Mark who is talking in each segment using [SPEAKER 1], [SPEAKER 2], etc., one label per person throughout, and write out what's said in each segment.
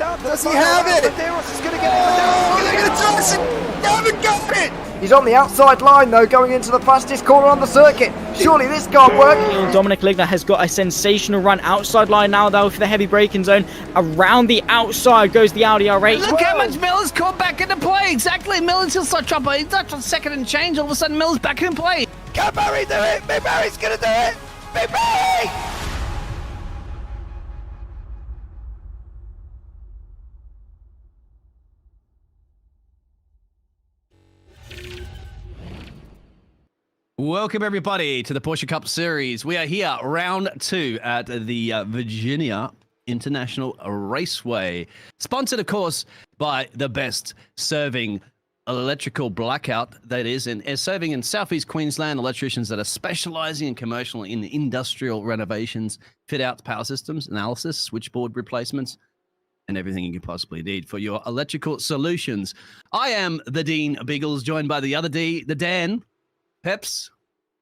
[SPEAKER 1] down.
[SPEAKER 2] Does he have it?
[SPEAKER 1] Medeiros is going to get it. Medeiros
[SPEAKER 2] They're going to toss it. They haven't got it.
[SPEAKER 1] He's on the outside line though, going into the fastest corner on the circuit. Surely this can't work.
[SPEAKER 3] Dominic Ligner has got a sensational run outside line now though for the heavy braking zone. Around the outside goes the Audi R8.
[SPEAKER 4] Look how much Miller's caught back into play. Exactly, Miller's still start trouble. He's not on second and change. All of a sudden, Miller's back in play.
[SPEAKER 1] Can Barry do it? Big Barry's going to do it. Big Barry!
[SPEAKER 5] Welcome everybody to the Porsche Cup Series. We are here, round 2 at the Virginia International Raceway. Sponsored, of course, by the best serving electrical blackout that is serving in Southeast Queensland. Electricians that are specializing in commercial and industrial renovations, fit outs, power systems, analysis, switchboard replacements, and everything you can possibly need for your electrical solutions. I am the Dean Beagles, joined by the other D, the Dan. Peps.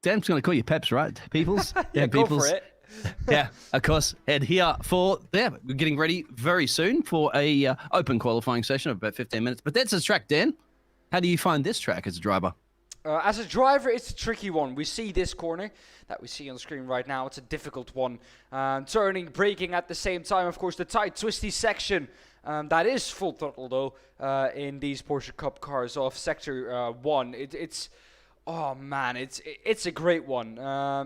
[SPEAKER 5] Dan's going to call you Peps, right? Peoples?
[SPEAKER 6] Yeah,
[SPEAKER 5] Peoples.
[SPEAKER 6] go for it.
[SPEAKER 5] Yeah, of course. Head here for, we're getting ready very soon for a open qualifying session of about 15 minutes. But that's the track, Dan. How do you find this track as a driver?
[SPEAKER 6] As a driver, it's a tricky one. We see this corner that we see on the screen right now. It's a difficult one. Turning, braking at the same time. Of course, the tight, twisty section. That is full throttle, though, in these Porsche Cup cars off Sector 1. Oh man, it's a great one.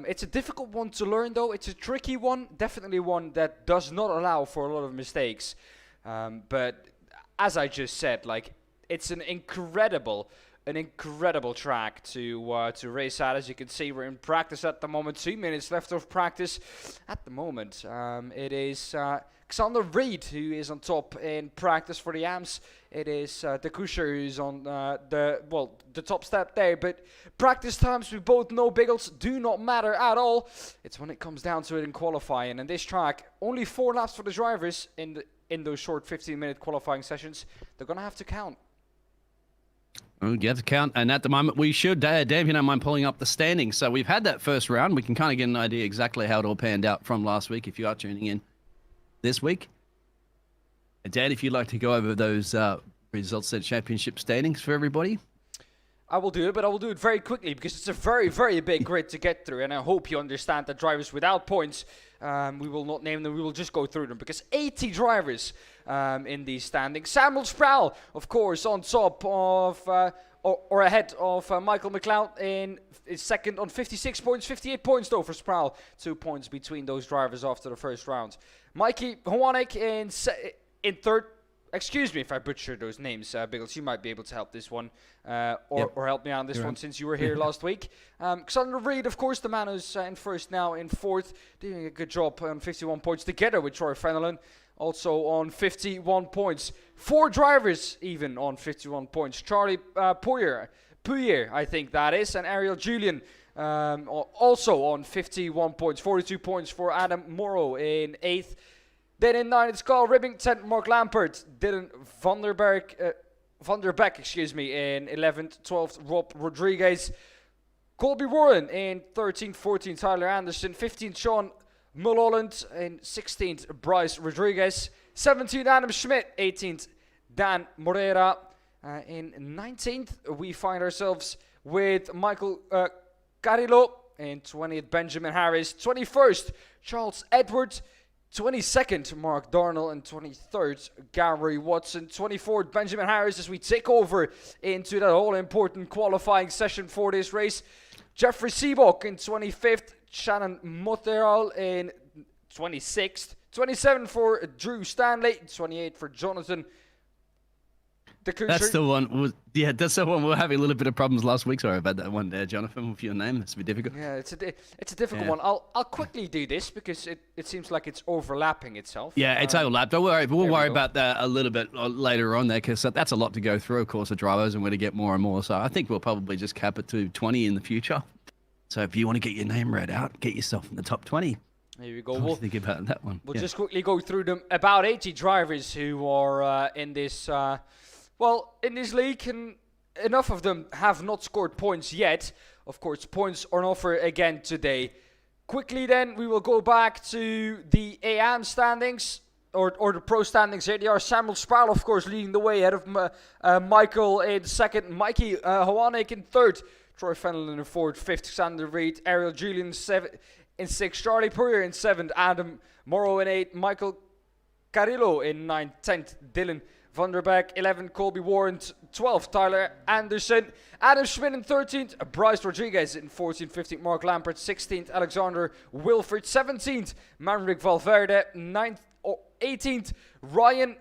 [SPEAKER 6] It's a difficult one to learn though. It's a tricky one, definitely one that does not allow for a lot of mistakes. But as I just said, like it's an incredible track to race at. As you can see, we're in practice at the moment. 2 minutes left of practice at the moment. It is Xander Reed who is on top in practice for the AMS. It is De Kusher who's on the top step there. But practice times, we both know, Biggles, do not matter at all. It's when it comes down to it in qualifying. And this track, only 4 laps for the drivers in those short 15-minute qualifying sessions. They're going to have to count.
[SPEAKER 5] Oh, you have to count. And at the moment, we should, Dave, if you don't mind pulling up the standings. So we've had that first round. We can kind of get an idea exactly how it all panned out from last week if you are tuning in this week. Dan, if you'd like to go over those results and championship standings for everybody.
[SPEAKER 6] I will do it, but I will do it very quickly because it's a very, very big grid to get through. And I hope you understand that drivers without points, we will not name them, we will just go through them. Because 80 drivers in these standings. Samuel Sproul, of course, on top of, or ahead of Michael McLeod is second on 56 points. 58 points, though, for Sproul. 2 points between those drivers after the first round. Mikey Howanek in third. Excuse me if I butcher those names, Biggles. You might be able to help this one, or help me out on this one since you were here last week. Xander Reed, of course, the man who's in first now in fourth, doing a good job on 51 points together with Troy Fenelon, also on 51 points. 4 drivers even on 51 points. Charlie Puyer, I think that is, and Ariel Julian also on 51 points. 42 points for Adam Morrow in 8th. Then in 9th, it's Carl Ribbington, Mark Lampert, Dylan Van der Beek, in 11th, 12th, Rob Rodriguez, Colby Warren in 13th, 14th, Tyler Anderson, 15th, Sean Mulholland, in 16th, Bryce Rodriguez, 17th, Adam Schmidt, 18th, Dan Moreira, in 19th, we find ourselves with Michael Carillo, in 20th, Benjamin Harris, 21st, Charles Edwards, 22nd, Mark Darnell, and 23rd, Gary Watson. 24th, Benjamin Harris, as we take over into that all-important qualifying session for this race. Jeffrey Seabock in 25th, Shannon Motteral in 26th, 27th for Drew Stanley, 28th for Jonathan.
[SPEAKER 5] That's the one. Yeah, that's the one. We were having a little bit of problems last week. Sorry about that one there, Jonathan, with your name. It's a bit difficult.
[SPEAKER 6] Yeah, it's a difficult one. I'll quickly do this because it seems like it's overlapping itself.
[SPEAKER 5] Yeah, it's overlapped. Don't worry. We'll worry about that a little bit later on there because that's a lot to go through, of course, the drivers, and we're to get more and more. So I think we'll probably just cap it to 20 in the future. So if you want to get your name read out, get yourself in the top 20.
[SPEAKER 6] There we go.
[SPEAKER 5] We'll think about that one.
[SPEAKER 6] We'll just quickly go through them. About 80 drivers who are in this... in this league, and enough of them have not scored points yet. Of course, points are on offer again today. Quickly then, we will go back to the AM standings. or the pro standings here. They are Samuel Sparrow, of course, leading the way ahead of Michael in second, Mikey Hawanek in third, Troy Fennell in fourth, fifth, Xander Reed, Ariel Julian in sixth, Charlie Purrier in seventh, Adam Morrow in eighth, Michael Carillo in ninth, 10th, Dylan Vanderbeek, 11th, Colby Warren, 12th, Tyler Anderson, Adam Schmidt in 13th, Bryce Rodriguez in 14th, 15th, Mark Lampert, 16th, Alexander Wilford, 17th, Manrik Valverde, 9th, 18th, Ryan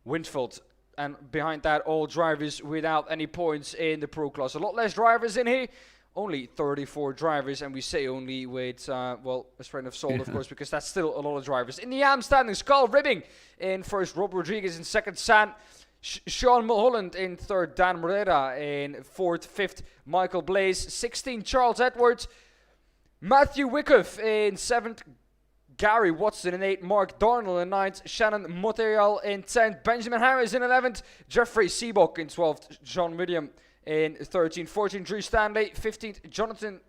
[SPEAKER 6] Windfeld. And behind that, all drivers without any points in the pro class. A lot less drivers in here. Only 34 drivers, and we say only with, well, a strain of salt, of course, because that's still a lot of drivers. In the AM standings, Carl Ribbing in first, Rob Rodriguez in second, Sean Mulholland in third, Dan Morera in fourth, fifth, Michael Blaze, 16th, Charles Edwards, Matthew Wyckoff in seventh, Gary Watson in 8th, Mark Darnell in 9th, Shannon Montreal in 10th, Benjamin Harris in 11th, Jeffrey Seabock in 12th, John William in 13th, 14th, Drew Stanley, 15th, Jonathan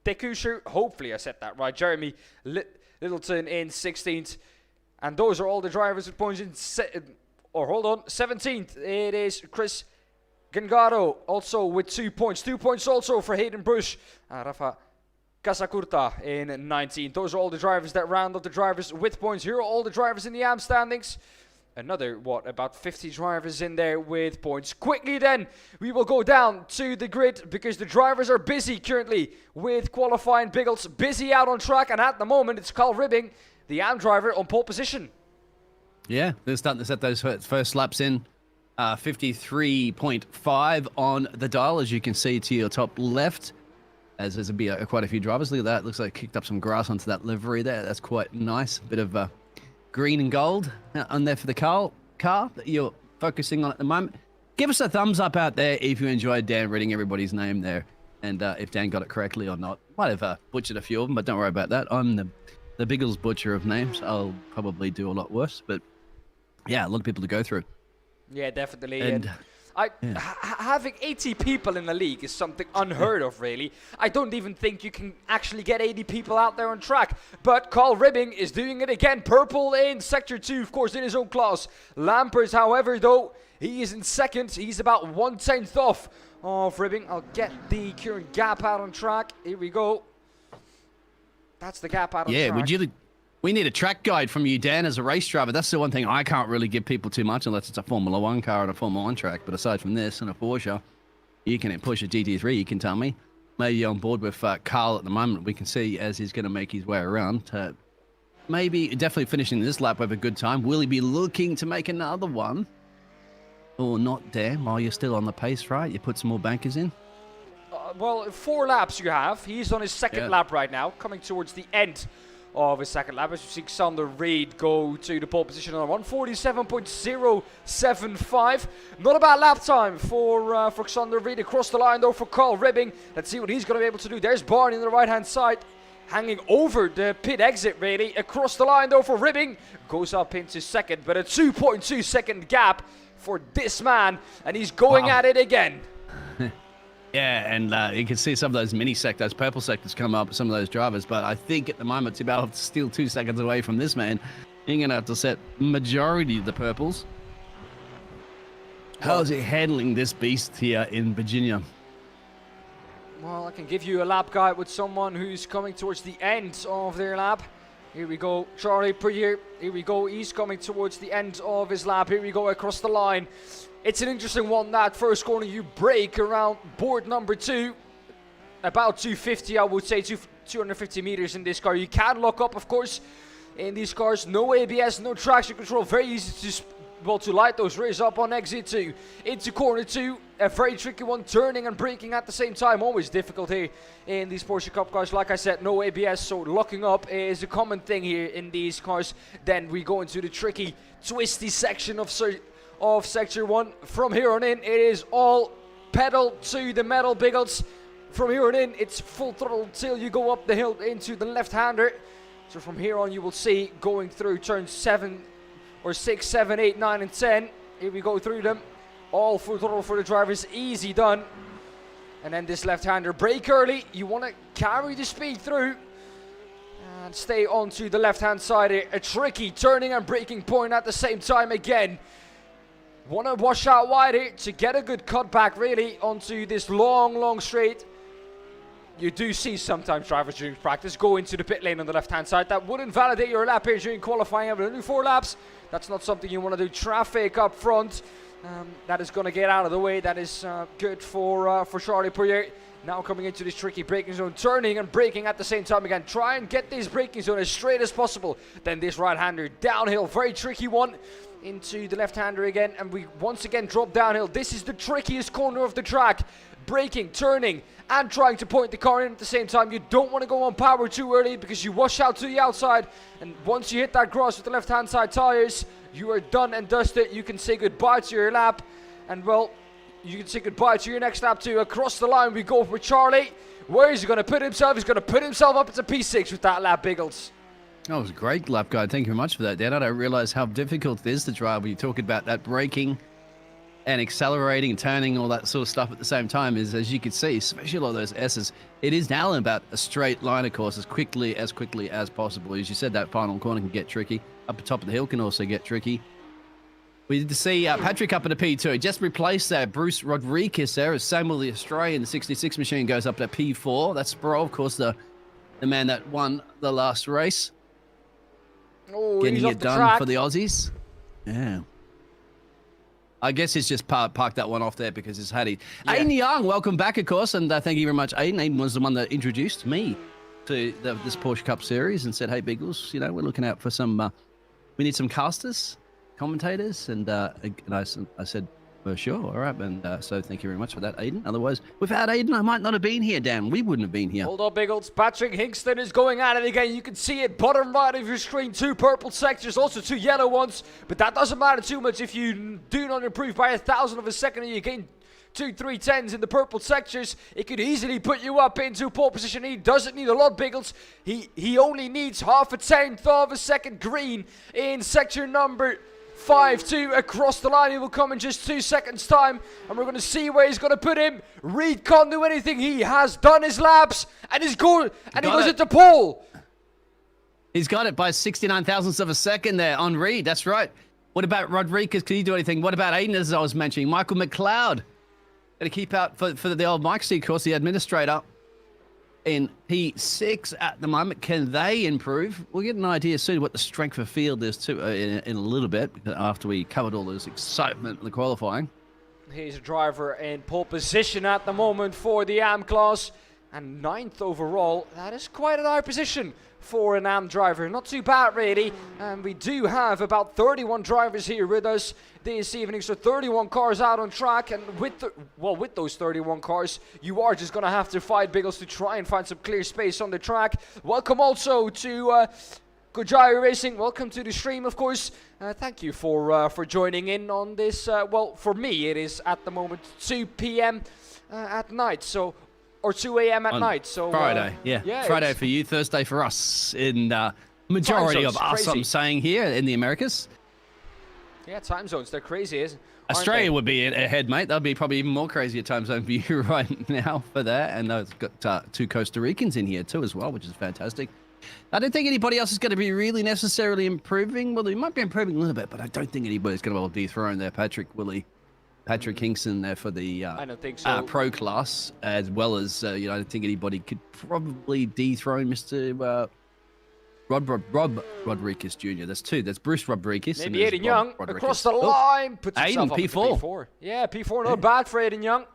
[SPEAKER 6] Dekusher, hopefully I said that right, Jeremy Littleton in 16th, and those are all the drivers with points in, 17th, it is Chris Gengaro, also with 2 points, 2 points also for Hayden Bush, Rafa Casakurta in 19th. Those are all the drivers that round up the drivers with points. Here are all the drivers in the AM standings. Another, about 50 drivers in there with points. Quickly then, we will go down to the grid because the drivers are busy currently with qualifying. Biggles busy out on track, and at the moment it's Carl Ribbing, the AM driver, on pole position.
[SPEAKER 5] Yeah, they're starting to set those first laps in. 53.5 on the dial, as you can see to your top left. As there's quite a few drivers. Look at that. Looks like kicked up some grass onto that livery there. That's quite nice. Bit of green and gold on there for the car that you're focusing on at the moment. Give us a thumbs up out there if you enjoyed Dan reading everybody's name there. And if Dan got it correctly or not. Might have butchered a few of them, but don't worry about that. I'm the Biggles butcher of names. I'll probably do a lot worse. But yeah, a lot of people to go through.
[SPEAKER 6] Yeah, definitely.
[SPEAKER 5] And
[SPEAKER 6] having 80 people in the league is something unheard of, really. I don't even think you can actually get 80 people out there on track. But Carl Ribbing is doing it again. Purple in Sector 2, of course, in his own class. Lampers, however, though, he is in second. He's about 1/10 off of Ribbing. I'll get the current gap out on track. Here we go. That's the gap out on track.
[SPEAKER 5] Yeah, we need a track guide from you, Dan, as a race driver. That's the one thing I can't really give people too much unless it's a Formula 1 car on a Formula 1 track. But aside from this and a Porsche, you can push a GT3, you can tell me. Maybe on board with Carl at the moment. We can see as he's going to make his way around. Maybe definitely finishing this lap with a good time. Will he be looking to make another one? Or not, Dan, while you're still on the pace, right? You put some more bankers in?
[SPEAKER 6] Well, 4 laps you have. He's on his second lap right now, coming towards the end of his second lap. As you see Xander Reed go to the pole position on 147.075. Not a bad lap time for Xander Reed. Across the line though for Carl Ribbing. Let's see what he's going to be able to do. There's Barney on the right hand side, hanging over the pit exit really. Across the line though for Ribbing. Goes up into second, but a 2.2 second gap for this man, and he's going at it again.
[SPEAKER 5] Yeah, and you can see some of those mini sectors, purple sectors come up, some of those drivers, but I think at the moment to be able to steal 2 seconds away from this man, you're going to have to set majority of the purples. How is he handling this beast here in Virginia?
[SPEAKER 6] Well, I can give you a lap guide with someone who's coming towards the end of their lap. Here we go, Charlie Purrier. Here we go, he's coming towards the end of his lap. Here we go, across the line. It's an interesting one, that first corner you break around board number 2. About 250, I would say, 250 meters in this car. You can lock up, of course, in these cars. No ABS, no traction control. Very easy to light those rears up on exit 2. Into corner 2, a very tricky one, turning and braking at the same time. Always difficult here in these Porsche Cup cars. Like I said, no ABS, so locking up is a common thing here in these cars. Then we go into the tricky, twisty section of Sector 1. From here on in, it is all pedal to the metal, Biggles. From here on in, it's full throttle till you go up the hill into the left-hander. So from here on, you will see going through turns 7 or 6, 7, 8, 9, and 10. Here we go through them. All full throttle for the drivers, easy done. And then this left-hander, brake early. You want to carry the speed through. And stay onto the left-hand side here. A tricky turning and braking point at the same time again. Want to wash out wide here to get a good cutback really onto this long straight. You do see sometimes drivers during practice go into the pit lane on the left-hand side. That would invalidate your lap here during qualifying. Having only 4 laps. That's not something you want to do. Traffic up front. That is going to get out of the way. That is good for Charlie Pouliot. Now coming into this tricky braking zone, turning and braking at the same time again. Try and get this braking zone as straight as possible. Then this right-hander downhill, very tricky one. Into the left-hander again, and we once again drop downhill. This is the trickiest corner of the track. Braking, turning, and trying to point the car in at the same time. You don't want to go on power too early because you wash out to the outside. And once you hit that grass with the left-hand side tires, you are done and dusted. You can say goodbye to your lap. And well, you can say goodbye to your next lap too. Across the line we go for Charlie. Where is he going to put himself? He's going to put himself up into P6 with that lap, Biggles.
[SPEAKER 5] That was a great lap guide. Thank you very much for that, Dan. I don't realize how difficult it is to drive when you talk about that braking and accelerating and turning, all that sort of stuff at the same time. Is, as you can see, especially a lot of those S's, it is now about a straight line, of course, as quickly as possible. As you said, that final corner can get tricky. Up the top of the hill can also get tricky. We did see Patrick up at a P2. He just replaced that Bruce Rodriguez there as Samuel the Australian. The 66 machine goes up to P4. That's Sproul, of course, the man that won the last race.
[SPEAKER 6] Oh,
[SPEAKER 5] getting
[SPEAKER 6] he's
[SPEAKER 5] it done
[SPEAKER 6] track.
[SPEAKER 5] for the Aussies. Yeah. I guess he's just parked that one off there because it's Hattie. Yeah. Aiden Young, welcome back, of course, and thank you very much, Aiden. Aiden was the one that introduced me to this Porsche Cup Series and said, hey, Biggles, you know, we're looking out for some, we need some casters, commentators, and I said, well, sure, all right, and so thank you very much for that, Aiden. Otherwise, without Aiden, I might not have been here, Dan. We wouldn't have been here.
[SPEAKER 6] Hold on, Biggles. Patrick Hingston is going at it again. You can see it bottom right of your screen. 2 purple sectors, also 2 yellow ones. But that doesn't matter too much if you do not improve by 1,000 of a second and you gain 2-3 tens in the purple sectors. It could easily put you up into pole position. He doesn't need a lot, Biggles. He only needs half a tenth of a second green in sector number 5-2 across the line. He will come in just 2 seconds time, and we're going to see where he's going to put him. Reed can't do anything. He has done his laps, and he's going, and he goes into pole.
[SPEAKER 5] He's got it by 69 thousandths of a second there on Reed. That's right. What about Rodriguez? Can he do anything? What about Aiden, as I was mentioning? Michael McLeod. Got to keep out for the old Mike C, of course, the administrator in P6 at the moment. Can they improve? We'll get an idea soon what the strength of field is too in a little bit after we covered all this excitement in the qualifying.
[SPEAKER 6] He's a driver in pole position at the moment for the AM class and 9th overall. That is quite a high position for an AM driver. Not too bad, really. And we do have about 31 drivers here with us this evening. So 31 cars out on track. And with those 31 cars, you are just going to have to fight, Biggles, to try and find some clear space on the track. Welcome also to Gojai Racing. Welcome to the stream, of course. Thank you for joining in on this. Well, for me, it is at the moment 2 p.m. At night. So... or 2 a.m. at night. So
[SPEAKER 5] Friday, Friday for you, Thursday for us in majority of us,
[SPEAKER 6] crazy.
[SPEAKER 5] I'm saying here in the Americas.
[SPEAKER 6] Yeah, time zones, they're crazy, isn't it?
[SPEAKER 5] Australia would be ahead, mate. That'd be probably even more crazy a time zone for you right now for that. And it's got 2 Costa Ricans in here too as well, which is fantastic. I don't think anybody else is going to be really necessarily improving. Well, they might be improving a little bit, but I don't think anybody's going to be able to dethrone their Patrick Kingston there for the
[SPEAKER 6] I don't think so.
[SPEAKER 5] pro class, as well as, I don't think anybody could probably dethrone Mr. Rob Rodriguez Jr. That's 2. That's Bruce Rodriguez.
[SPEAKER 6] Maybe Aiden Young across the line. Puts himself up
[SPEAKER 5] P4.
[SPEAKER 6] P4. Yeah, P4, not bad for Aiden Young.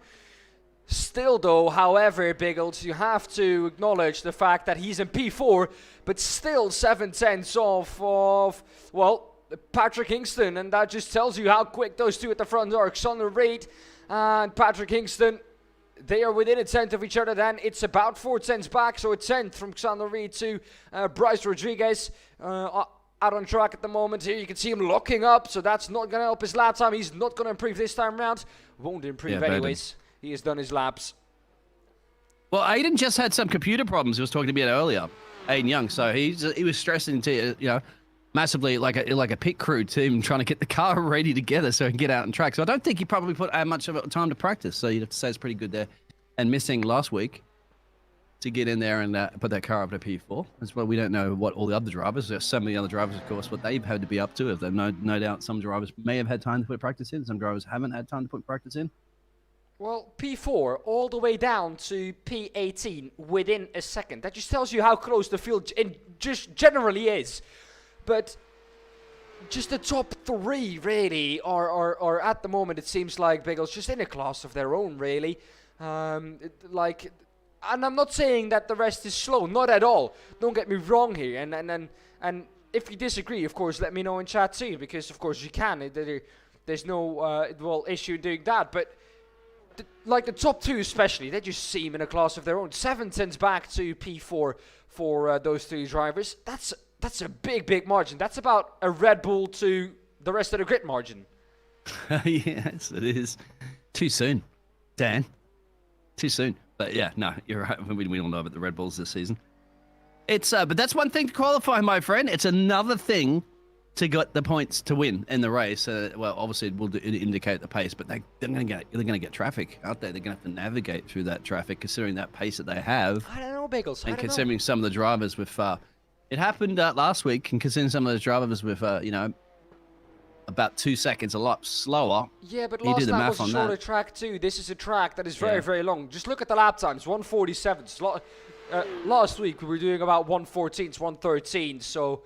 [SPEAKER 6] Still, though, however, Biggles, you have to acknowledge the fact that he's in P4, but still 7 tenths off of, well, Patrick Hingston, and that just tells you how quick those 2 at the front are. Xander Reid and Patrick Hingston, they are within a tenth of each other. Then it's about 4 tenths back, so a tenth from Xander Reid to Bryce Rodriguez out on track at the moment. Here you can see him locking up, so that's not going to help his lap time. He's not going to improve this time around. Won't improve anyways. He has done his laps.
[SPEAKER 5] Well, Aiden just had some computer problems he was talking to me about earlier, Aiden Young, so he was stressing to, massively like a pit crew team trying to get the car ready together so he can get out on track. So I don't think he probably put much of time to practice. So you'd have to say it's pretty good there. And missing last week to get in there and put that car up to P4. That's why we don't know what all the other drivers, there's so many other drivers, of course, what they've had to be up to. If they've no doubt some drivers may have had time to put practice in, some drivers haven't had time to put practice in.
[SPEAKER 6] Well, P4 all the way down to P18 within a second. That just tells you how close the field just generally is. But just the top 3 really are at the moment, it seems like, Biggles, just in a class of their own, really. And I'm not saying that the rest is slow, not at all. Don't get me wrong here. And if you disagree, of course, let me know in chat too, because of course you can. There's no issue doing that. But the top 2 especially, they just seem in a class of their own. 7 tenths back to P4 for those 3 drivers. That's a big margin. That's about a Red Bull to the rest of the grid margin.
[SPEAKER 5] Yes, it is. Too soon, Dan. Too soon. But yeah, no, you're right. We don't know about the Red Bulls this season. It's but that's one thing to qualify, my friend. It's another thing to get the points to win in the race. Well, obviously it will indicate the pace, but they're going to get traffic out there. They're going to have to navigate through that traffic, considering that pace that they have.
[SPEAKER 6] I don't know, Bagels.
[SPEAKER 5] And considering some of the drivers with, it happened last week, and considering some of those drivers with, about 2 seconds a lot slower.
[SPEAKER 6] Yeah, but last night was a shorter track too. This is a track that is very long. Just look at the lap times, 1:47. Last week we were doing about 1:14, 1:13. So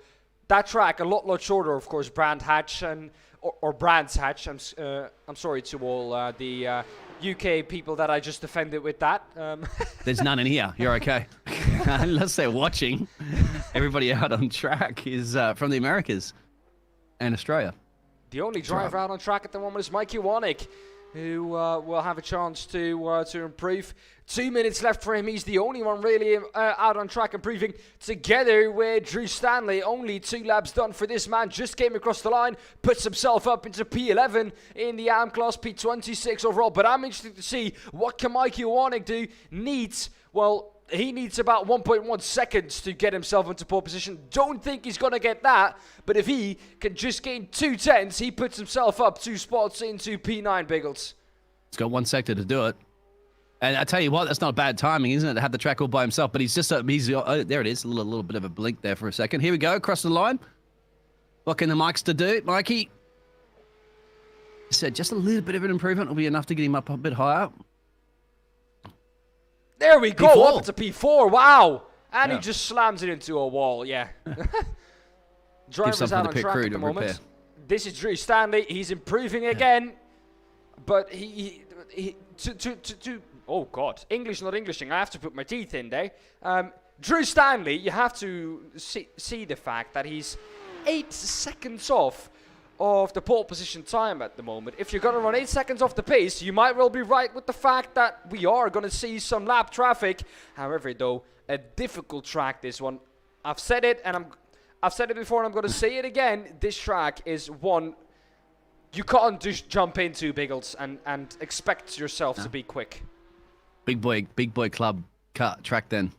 [SPEAKER 6] that track a lot shorter. Of course, Brands Hatch. I'm sorry to all the UK people that I just offended with that.
[SPEAKER 5] There's none in here. You're okay. Unless they're watching. Everybody out on track is from the Americas and Australia.
[SPEAKER 6] The only driver out on track at the moment is Mikey Warnick, who will have a chance to improve. 2 minutes left for him. He's the only one really out on track improving, together with Drew Stanley. Only 2 laps done for this man. Just came across the line, puts himself up into P11 in the AM class, P26 overall. But I'm interested to see what can Mikey Warnick do. He needs about 1.1 seconds to get himself into pole position. Don't think he's going to get that. But if he can just gain 2 tenths, he puts himself up 2 spots into P9, Biggles.
[SPEAKER 5] He's got 1 sector to do it. And I tell you what, that's not bad timing, isn't it, to have the track all by himself? But he's just, there it is, a little bit of a blink there for a second. Here we go, across the line. What can the Mikes to do, Mikey? Said just a little bit of an improvement will be enough to get him up a bit higher.
[SPEAKER 6] There we go,
[SPEAKER 5] P4.
[SPEAKER 6] up to P4, wow. And he just slams it into a wall, yeah. Drivers out on track at the moment. Repair. This is Drew Stanley, he's improving again. But oh God, English not Englishing, I have to put my teeth in there. Drew Stanley, you have to see the fact that he's 8 seconds off of the pole position time at the moment. If you're going to run 8 seconds off the pace, you might well be right with the fact that we are going to see some lap traffic. However, though, a difficult track, this one. I've said it, and I've said it before, and I'm going to say it again. This track is one you can't just jump into, Biggles, and expect yourself to be quick.
[SPEAKER 5] Big boy club track then.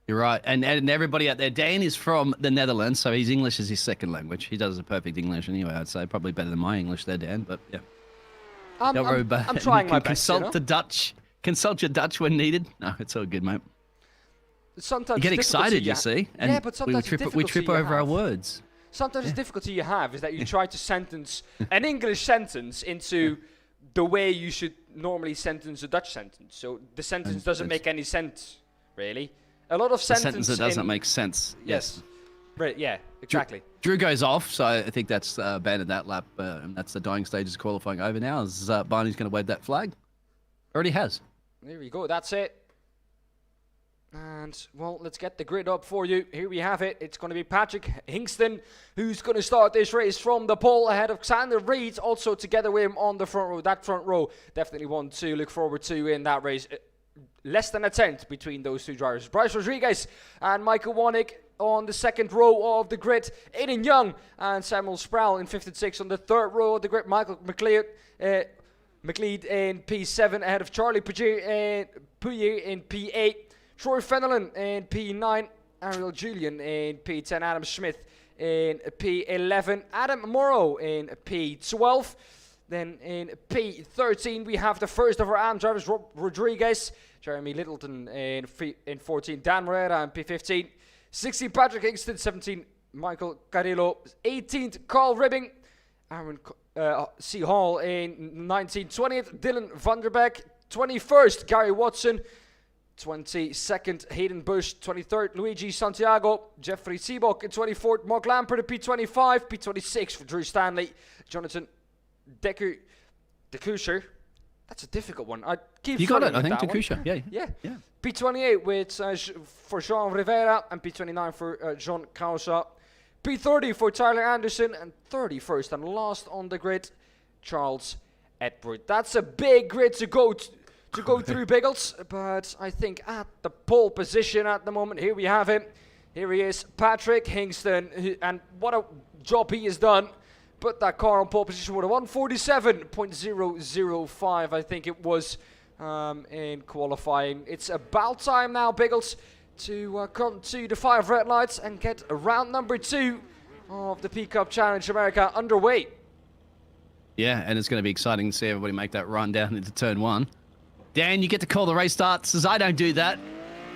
[SPEAKER 5] You're right. And everybody out there, Dan is from the Netherlands, so his English is his second language. He does a perfect English anyway, I'd say. Probably better than my English there, Dan, but yeah.
[SPEAKER 6] I'm trying my best.
[SPEAKER 5] Consult the Dutch. Consult your Dutch when needed. No, it's all good, mate.
[SPEAKER 6] Sometimes
[SPEAKER 5] you get excited, you see. And
[SPEAKER 6] yeah, but sometimes
[SPEAKER 5] we trip over our words.
[SPEAKER 6] Sometimes the difficulty you have is that you try to sentence an English sentence into the way you should normally sentence a Dutch sentence. So the sentence doesn't make any sense, really. A lot of sentences.
[SPEAKER 5] A sentence that doesn't make sense. Yes.
[SPEAKER 6] Right. Yeah. Exactly.
[SPEAKER 5] Drew goes off, so I think that's banned that lap. And that's the dying stages qualifying over now. As Barney's going to wave that flag. Already has.
[SPEAKER 6] There we go. That's it. And, well, let's get the grid up for you. Here we have it. It's going to be Patrick Hingston who's going to start this race from the pole ahead of Xander Reed, also together with him on the front row. That front row, definitely one to look forward to in that race. Less than a tenth between those 2 drivers. Bryce Rodriguez and Michael Warnick on the second row of the grid. Aiden Young and Samuel Sproul in 5th and 6th on the third row of the grid. Michael McLeod in P7 ahead of Charlie Pugier in P8. Troy Fenelon in P9, Ariel Julian in P10, Adam Smith in P11, Adam Morrow in P12. Then in P13, we have the first of our AM drivers, Rob Rodriguez, Jeremy Littleton in 14, Dan Morera in P15, 16, Patrick Hingston, 17, Michael Carrillo, 18th, Carl Ribbing, Aaron C. Hall in 19, 20th, Dylan Vanderbeek, 21st, Gary Watson, 22nd, Hayden Bush, 23rd, Luigi Santiago, Jeffrey Seabock in 24th, Mark Lampert in P25, P26 for Drew Stanley, Jonathan Dekusher. That's a difficult one. I keep
[SPEAKER 5] You got it, I
[SPEAKER 6] with
[SPEAKER 5] think,
[SPEAKER 6] that one.
[SPEAKER 5] Dekusher. Yeah.
[SPEAKER 6] Yeah. P28 with for Jean Rivera and P29 for John Causa. P30 for Tyler Anderson and 31st and last on the grid, Charles Edward. That's a big grid to go through, Biggles, but I think at the pole position at the moment, here we have him. Here he is, Patrick Hingston, and what a job he has done. Put that car on pole position with a 147.005, I think it was, in qualifying. It's about time now, Biggles, to come to the 5 red lights and get round number 2 of the P-Cup Challenge America underway.
[SPEAKER 5] Yeah, and it's going to be exciting to see everybody make that run down into turn 1. Dan, you get to call the race start, says I don't do that.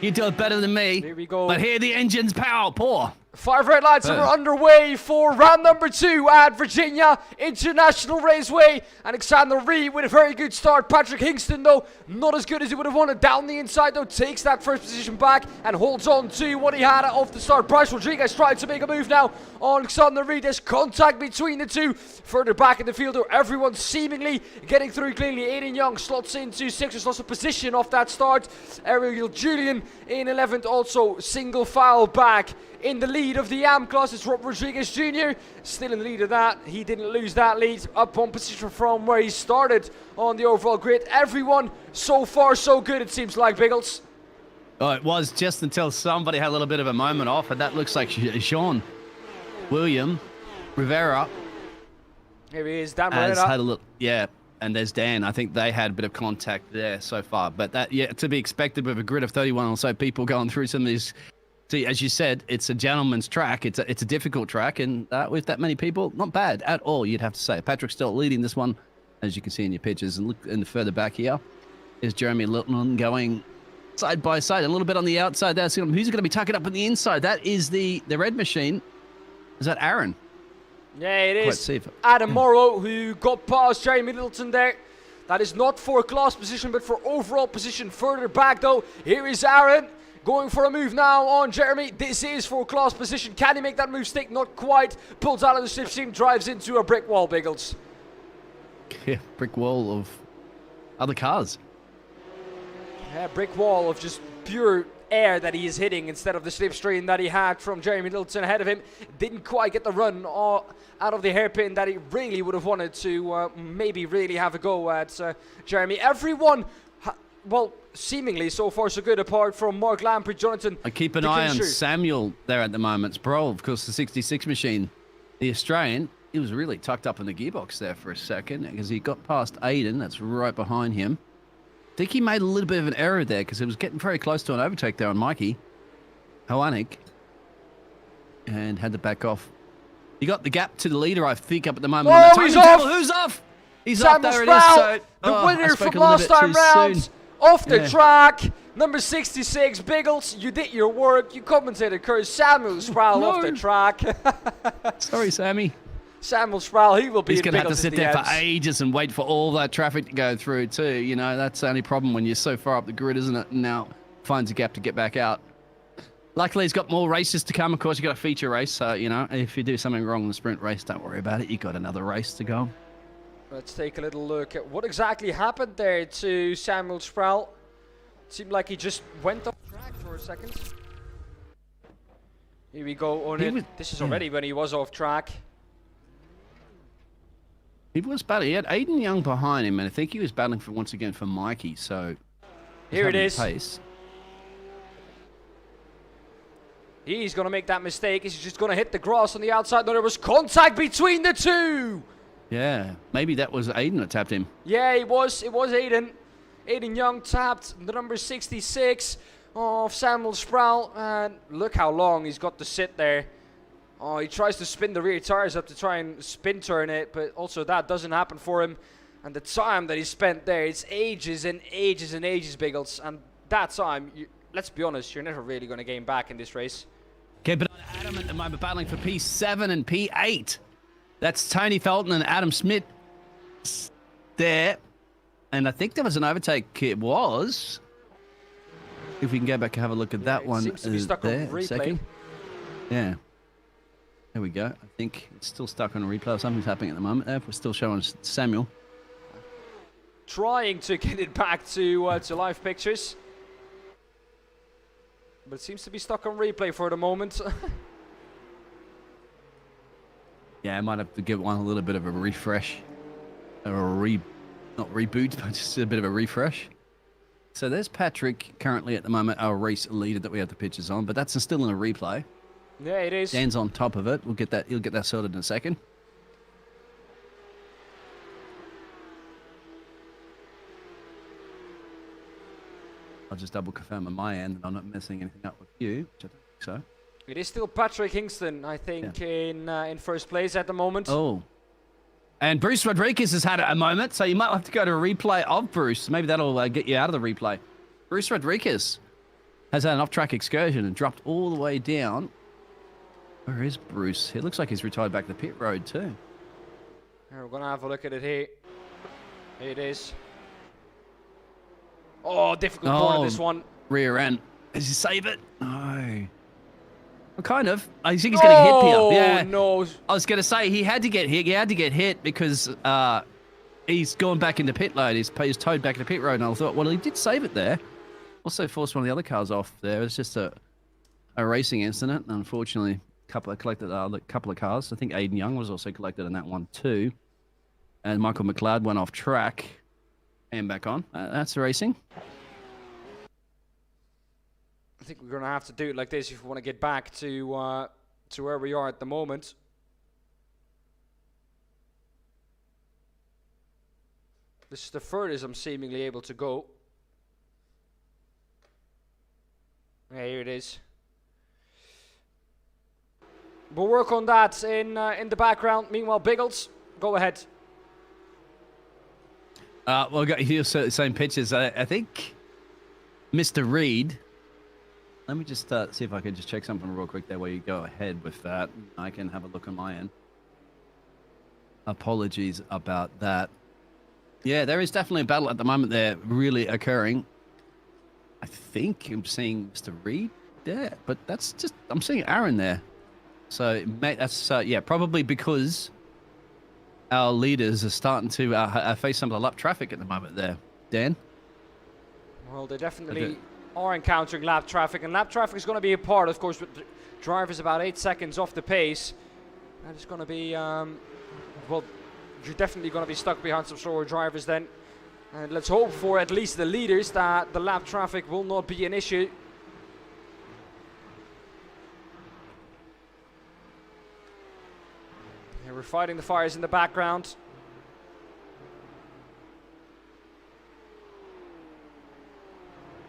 [SPEAKER 5] You do it better than me.
[SPEAKER 6] Here we go.
[SPEAKER 5] But here the engine's power pour.
[SPEAKER 6] 5 red lights are underway for round number 2 at Virginia International Raceway. Alexander Reed with a very good start. Patrick Hingston, though, not as good as he would have wanted. Down the inside, though, takes that first position back and holds on to what he had off the start. Bryce Rodriguez trying to make a move now on Alexander Reed. There's contact between the two. Further back in the field, though, everyone seemingly getting through cleanly. Aiden Young slots into 6th, lost a position off that start. Ariel Julian in 11th, also single file back. In the lead of the AM class, it's Rob Rodriguez Jr. Still in the lead of that. He didn't lose that lead. Up on position from where he started on the overall grid. Everyone so far so good, it seems like, Biggles.
[SPEAKER 5] Oh, it was just until somebody had a little bit of a moment off, and that looks like Sean William Rivera.
[SPEAKER 6] Here he is, Dan
[SPEAKER 5] has
[SPEAKER 6] Morera.
[SPEAKER 5] had a little, yeah, and there's Dan. I think they had a bit of contact there so far, but that, yeah, to be expected with a grid of 31 or so people going through some of these. See, as you said, it's a gentleman's track. It's a difficult track, and with that many people, not bad at all, you'd have to say. Patrick's still leading this one, as you can see in your pictures. And look in the further back here is Jeremy Littleton going side by side, a little bit on the outside there. Who's going to be tucking up on the inside? That is the red machine. Is that Aaron?
[SPEAKER 6] Yeah, it
[SPEAKER 5] Quite
[SPEAKER 6] is.
[SPEAKER 5] safe.
[SPEAKER 6] Adam Morrow, who got past Jeremy Littleton there. That is not for class position, but for overall position. Further back, though, here is Aaron. Going for a move now on Jeremy. This is for class position. Can he make that move stick? Not quite. Pulls out of the slipstream, drives into a brick wall, Biggles.
[SPEAKER 5] Yeah, brick wall of other cars.
[SPEAKER 6] Yeah, brick wall of just pure air that he is hitting instead of the slipstream that he had from Jeremy Littleton ahead of him. Didn't quite get the run out of the hairpin that he really would have wanted to maybe really have a go at Jeremy. Everyone... well, seemingly so far so good, apart from Mark Lampert, Jonathan.
[SPEAKER 5] I keep an eye on Samuel there at the moment. Sproul, of course, the 66 machine, the Australian. He was really tucked up in the gearbox there for a second because he got past Aiden. That's right behind him. I think he made a little bit of an error there because it was getting very close to an overtake there on Mikey Hoanik and had to back off. He got the gap to the leader, I think, up at the moment.
[SPEAKER 6] Oh, he's off!
[SPEAKER 5] Who's off? He's
[SPEAKER 6] Samuel
[SPEAKER 5] off. There
[SPEAKER 6] Sproul,
[SPEAKER 5] it is.
[SPEAKER 6] the winner from last time round. Off the track, number 66, Biggles, you did your work. You commentated, Curse. Samuel Sproul off the track.
[SPEAKER 5] Sorry, Sammy.
[SPEAKER 6] Samuel Sproul, he will be
[SPEAKER 5] He's
[SPEAKER 6] in
[SPEAKER 5] going to have to
[SPEAKER 6] Biggles
[SPEAKER 5] sit
[SPEAKER 6] in the
[SPEAKER 5] there for
[SPEAKER 6] ends.
[SPEAKER 5] ages and wait for all that traffic to go through too. You know, that's the only problem when you're so far up the grid, isn't it? And now finds a gap to get back out. Luckily, he's got more races to come. Of course, you got a feature race. So, you know, if you do something wrong in the sprint race, don't worry about it. You got another race to go.
[SPEAKER 6] Let's take a little look at what exactly happened there to Samuel Sproul. Seemed like he just went off track for a second. Here we go on it. This is already when he was off track.
[SPEAKER 5] He was battling. He had Aiden Young behind him, and I think he was battling for once again for Mikey. So
[SPEAKER 6] here it is.
[SPEAKER 5] Pace.
[SPEAKER 6] He's going to make that mistake. He's just going to hit the grass on the outside. No, there was contact between the two.
[SPEAKER 5] Yeah, maybe that was Aiden that tapped him.
[SPEAKER 6] Yeah, it was Aiden. Aiden Young tapped the number 66 of Samuel Sproul. And look how long he's got to sit there. Oh, he tries to spin the rear tires up to try and spin turn it, but also that doesn't happen for him. And the time that he spent there, it's ages and ages and ages, Biggles. And that time, let's be honest, you're never really going to gain back in this race.
[SPEAKER 5] Keep it on Adam at the moment, battling for P7 and P8. That's Tony Felton and Adam Smith there. And I think there was an overtake. It was. If we can go back and have a look at that one.
[SPEAKER 6] Seems to be stuck on replay.
[SPEAKER 5] Second. Yeah. There we go. I think it's still stuck on a replay. Something's happening at the moment there. We're still showing Samuel.
[SPEAKER 6] Trying to get it back to live pictures. But it seems to be stuck on replay for the moment.
[SPEAKER 5] Yeah, I might have to give one a little bit of a refresh. Or not reboot, but just a bit of a refresh. So there's Patrick, currently at the moment, our race leader that we have the pictures on, but that's still in a replay.
[SPEAKER 6] Yeah, it is.
[SPEAKER 5] Dan's on top of it. We'll get that. You'll get that sorted in a second. I'll just double confirm on my end that I'm not messing anything up with you, which I don't think so.
[SPEAKER 6] It is still Patrick Hingston, I think, in first place at the moment.
[SPEAKER 5] Oh. And Bruce Rodriguez has had a moment, so you might have to go to a replay of Bruce. Maybe that'll get you out of the replay. Bruce Rodriguez has had an off-track excursion and dropped all the way down. Where is Bruce? It looks like he's retired back to the pit road too.
[SPEAKER 6] Here, we're going to have a look at it here. Here it is. Oh, difficult corner, this one.
[SPEAKER 5] Rear end. Does he save it? No. Well, kind of. I think he's getting hit here. Yeah.
[SPEAKER 6] No.
[SPEAKER 5] I was going to say he had to get hit. He had to get hit because he's gone back into pit lane. He's towed back into pit road. And I thought, well, he did save it there. Also forced one of the other cars off there. It was just a racing incident. Unfortunately, collected a couple of cars. I think Aiden Young was also collected in that one too. And Michael McLeod went off track and back on. That's racing.
[SPEAKER 6] I think we're going to have to do it like this if we want to get back to where we are at the moment. This is the furthest I'm seemingly able to go. Yeah, here it is. We'll work on that in the background. Meanwhile, Biggles, go ahead.
[SPEAKER 5] Well, I got here the same pictures. I think Mr. Reed. Let me just see if I can just check something real quick there while you go ahead with that. I can have a look on my end. Apologies about that. Yeah, there is definitely a battle at the moment there really occurring. I think I'm seeing Mr. Reed there, but that's just, I'm seeing Aaron there. So, mate, that's, yeah, probably because our leaders are starting to face some of the lap traffic at the moment there. Dan?
[SPEAKER 6] Well, they definitely are encountering lap traffic, and lap traffic is going to be a part, of course, with the drivers about 8 seconds off the pace. That is going to be, well, you're definitely going to be stuck behind some slower drivers then. And let's hope for at least the leaders that the lap traffic will not be an issue. Yeah, we're fighting the fires in the background.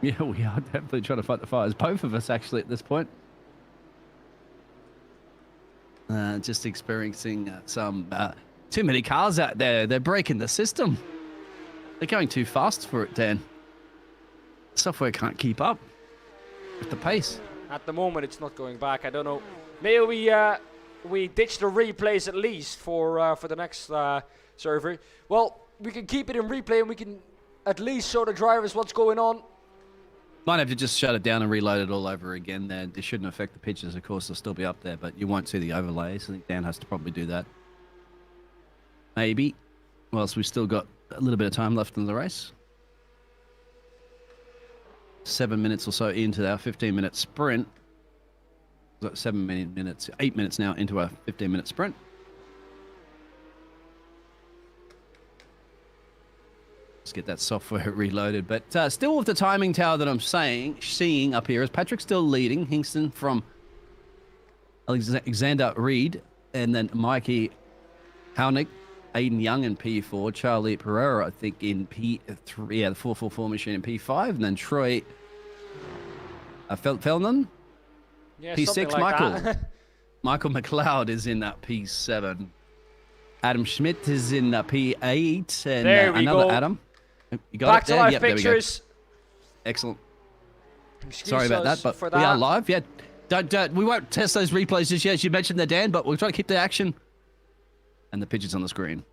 [SPEAKER 5] Yeah, we are definitely trying to fight the fires. Both of us, actually, at this point. Just experiencing some too many cars out there. They're breaking the system. They're going too fast for it, Dan. Software can't keep up with the pace.
[SPEAKER 6] At the moment, it's not going back. I don't know. Maybe we ditch the replays at least for the next server. Well, we can keep it in replay and we can at least show the drivers what's going on.
[SPEAKER 5] Might have to just shut it down and reload it all over again there. It shouldn't affect the pictures, of course. They'll still be up there, but you won't see the overlays. I think Dan has to probably do that. Maybe. Whilst we've still got a little bit of time left in the race. 7 minutes or so into our 15-minute sprint. 7 minutes, 8 minutes now into our 15-minute sprint. Let's get that software reloaded. But still with the timing tower that I'm seeing up here is Patrick still leading. Hingston from Alexander Reed. And then Mikey Hownick, Aiden Young in P4. Charlie Pereira, I think, in P3. Yeah, the 444 machine in P5. And then Troy Feldman.
[SPEAKER 6] Yeah,
[SPEAKER 5] P6,
[SPEAKER 6] like
[SPEAKER 5] Michael. Michael McLeod is in that P7. Adam Schmidt is in P8. And
[SPEAKER 6] There we
[SPEAKER 5] another
[SPEAKER 6] go.
[SPEAKER 5] Adam. You got
[SPEAKER 6] Back
[SPEAKER 5] it
[SPEAKER 6] to
[SPEAKER 5] there?
[SPEAKER 6] live
[SPEAKER 5] Yep, there we go.
[SPEAKER 6] pictures.
[SPEAKER 5] Excellent.
[SPEAKER 6] Excuse
[SPEAKER 5] Sorry about
[SPEAKER 6] us
[SPEAKER 5] that,
[SPEAKER 6] for
[SPEAKER 5] but we are live. Yeah, don't. We won't test those replays just yet, as you mentioned there, Dan. But we'll try to keep the action and the pictures on the screen.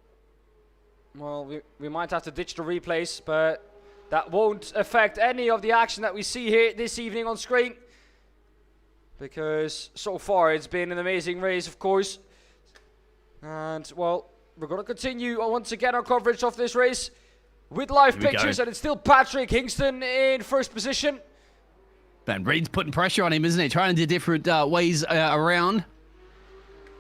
[SPEAKER 6] Well, we might have to ditch the replays, but that won't affect any of the action that we see here this evening on screen. Because so far it's been an amazing race, of course. And, well, we're going to continue once again our coverage of this race with live pictures. And it's still Patrick Hingston in first position.
[SPEAKER 5] Ben Reed's putting pressure on him, isn't he? Trying to do different ways around.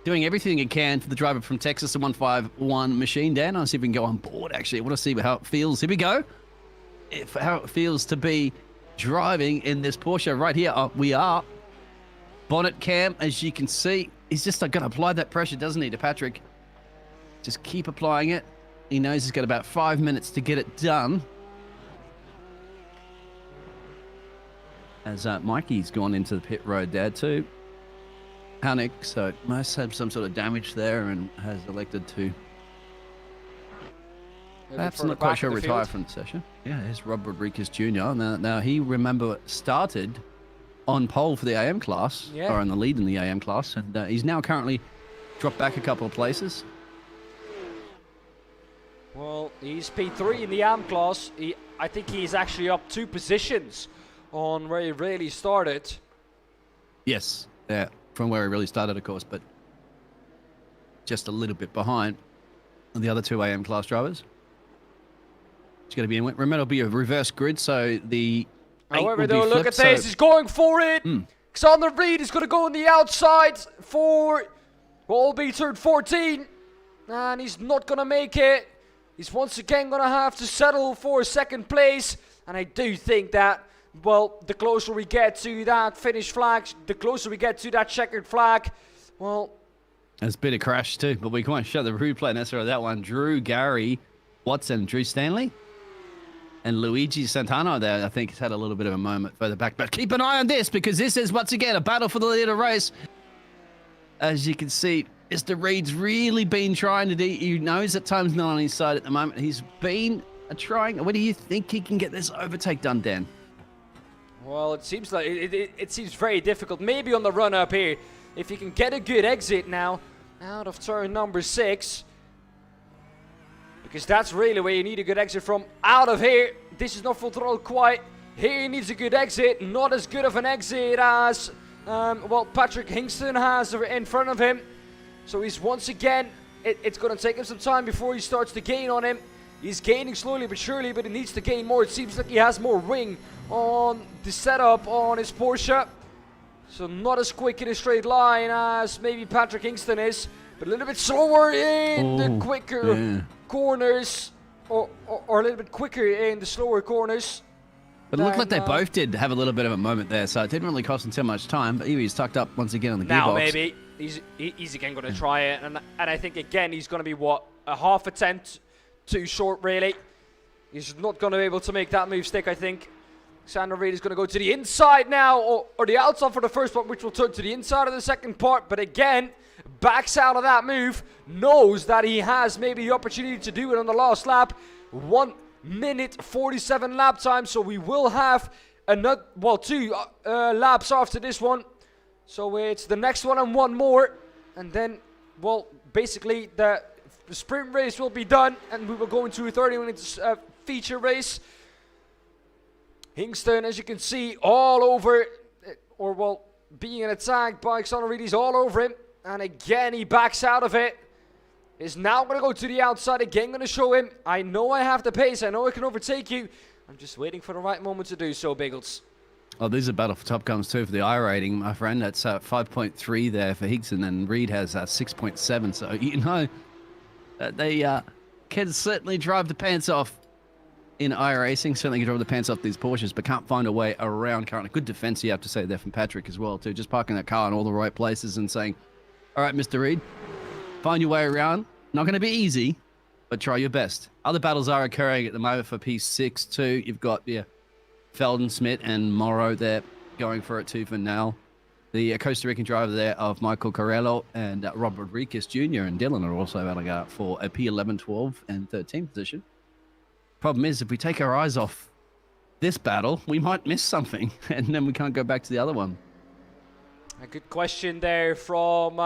[SPEAKER 5] Doing everything he can for the driver from Texas, the 151 machine. Dan, I'll see if we can go on board, actually. I want to see how it feels. Here we go. How it feels to be driving in this Porsche right here. We are. Bonnet cam, as you can see. He's just going to apply that pressure, doesn't he, to Patrick? Just keep applying it. He knows he's got about 5 minutes to get it done. As Mikey's gone into the pit road there too. Panic, so must have some sort of damage there and has elected to perhaps, I'm not quite sure, retire from the session. Yeah, here's Rob Rodriguez Jr. Now he, remember, started on pole for the AM class, or in the lead in the AM class, and he's now currently dropped back a couple of places.
[SPEAKER 6] Well, he's P3 in the AM class. I think he's actually up 2 positions on where he really started.
[SPEAKER 5] Yes, yeah, from where he really started, of course, but just a little bit behind the other 2 AM class drivers. It's going to be in. Remember, it'll be a reverse grid, so the.
[SPEAKER 6] However, though, look at this. He's going for it. Xander Reed is going to go on the outside for what will be turn 14. And he's not going to make it. He's once again going to have to settle for second place. And I do think that, well, the closer we get to that finish flag, the closer we get to that checkered flag, well...
[SPEAKER 5] There's a bit of crash too, but we can't show the replay necessarily of that one. Drew, Gary, Watson, Drew Stanley, and Luigi Santana there, I think, has had a little bit of a moment further back. But keep an eye on this, because this is, once again, a battle for the lead of the race. As you can see, Mr. Reed's really been trying to do, he knows at times not on his side at the moment. He's been trying. What do you think he can get this overtake done, Dan?
[SPEAKER 6] Well, it seems like it seems very difficult. Maybe on the run up here, if he can get a good exit now out of turn number 6, because that's really where you need a good exit from. Out of here, this is not full throttle quite. Here he needs a good exit, not as good of an exit as well Patrick Hingston has in front of him. So he's once again, it's going to take him some time before he starts to gain on him. He's gaining slowly but surely, but he needs to gain more. It seems like he has more wing on the setup on his Porsche. So not as quick in a straight line as maybe Patrick Hingston is, but a little bit slower in the quicker corners, or a little bit quicker in the slower corners.
[SPEAKER 5] But it looked like they both did have a little bit of a moment there, so it didn't really cost him too much time. But he's tucked up once again on the gearbox.
[SPEAKER 6] Now maybe he's again going to try it, and I think again he's going to be a half attempt too short really. He's not going to be able to make that move stick, I think. Xander Reed is going to go to the inside now, or the outside for the first part, which will turn to the inside of the second part. But again, backs out of that move, knows that he has maybe the opportunity to do it on the last lap. 1 minute 47 lap time, so we will have another, well, 2 laps after this one. So it's the next one and 1 more, and then, well, basically the sprint race will be done, and we will go into a 30-minute feature race. Hingston, as you can see, all over, or well, being attacked by Xander Reed, he's all over him. And again, he backs out of it. Is now going to go to the outside, again going to show him, I know I have the pace, I know I can overtake you. I'm just waiting for the right moment to do so, Biggles.
[SPEAKER 5] Oh, these are battle for top guns too for the I rating, my friend. That's 5.3 there for Higston, and Reed has 6.7. So, you know, they can certainly drive the pants off in iRacing. Certainly can drive the pants off these Porsches, but can't find a way around currently. Good defense, you have to say, there from Patrick as well, too. Just parking that car in all the right places and saying, all right, Mr. Reed, find your way around. Not going to be easy, but try your best. Other battles are occurring at the moment for P6 too. You've got, Felden, Smith, and Morrow there going for it too for now. The Costa Rican driver there of Michael Carrello and Rob Rodriguez Jr. and Dylan are also battling out for a P11, 12, and 13 position. Problem is, if we take our eyes off this battle, we might miss something, and then we can't go back to the other one.
[SPEAKER 6] A good question there from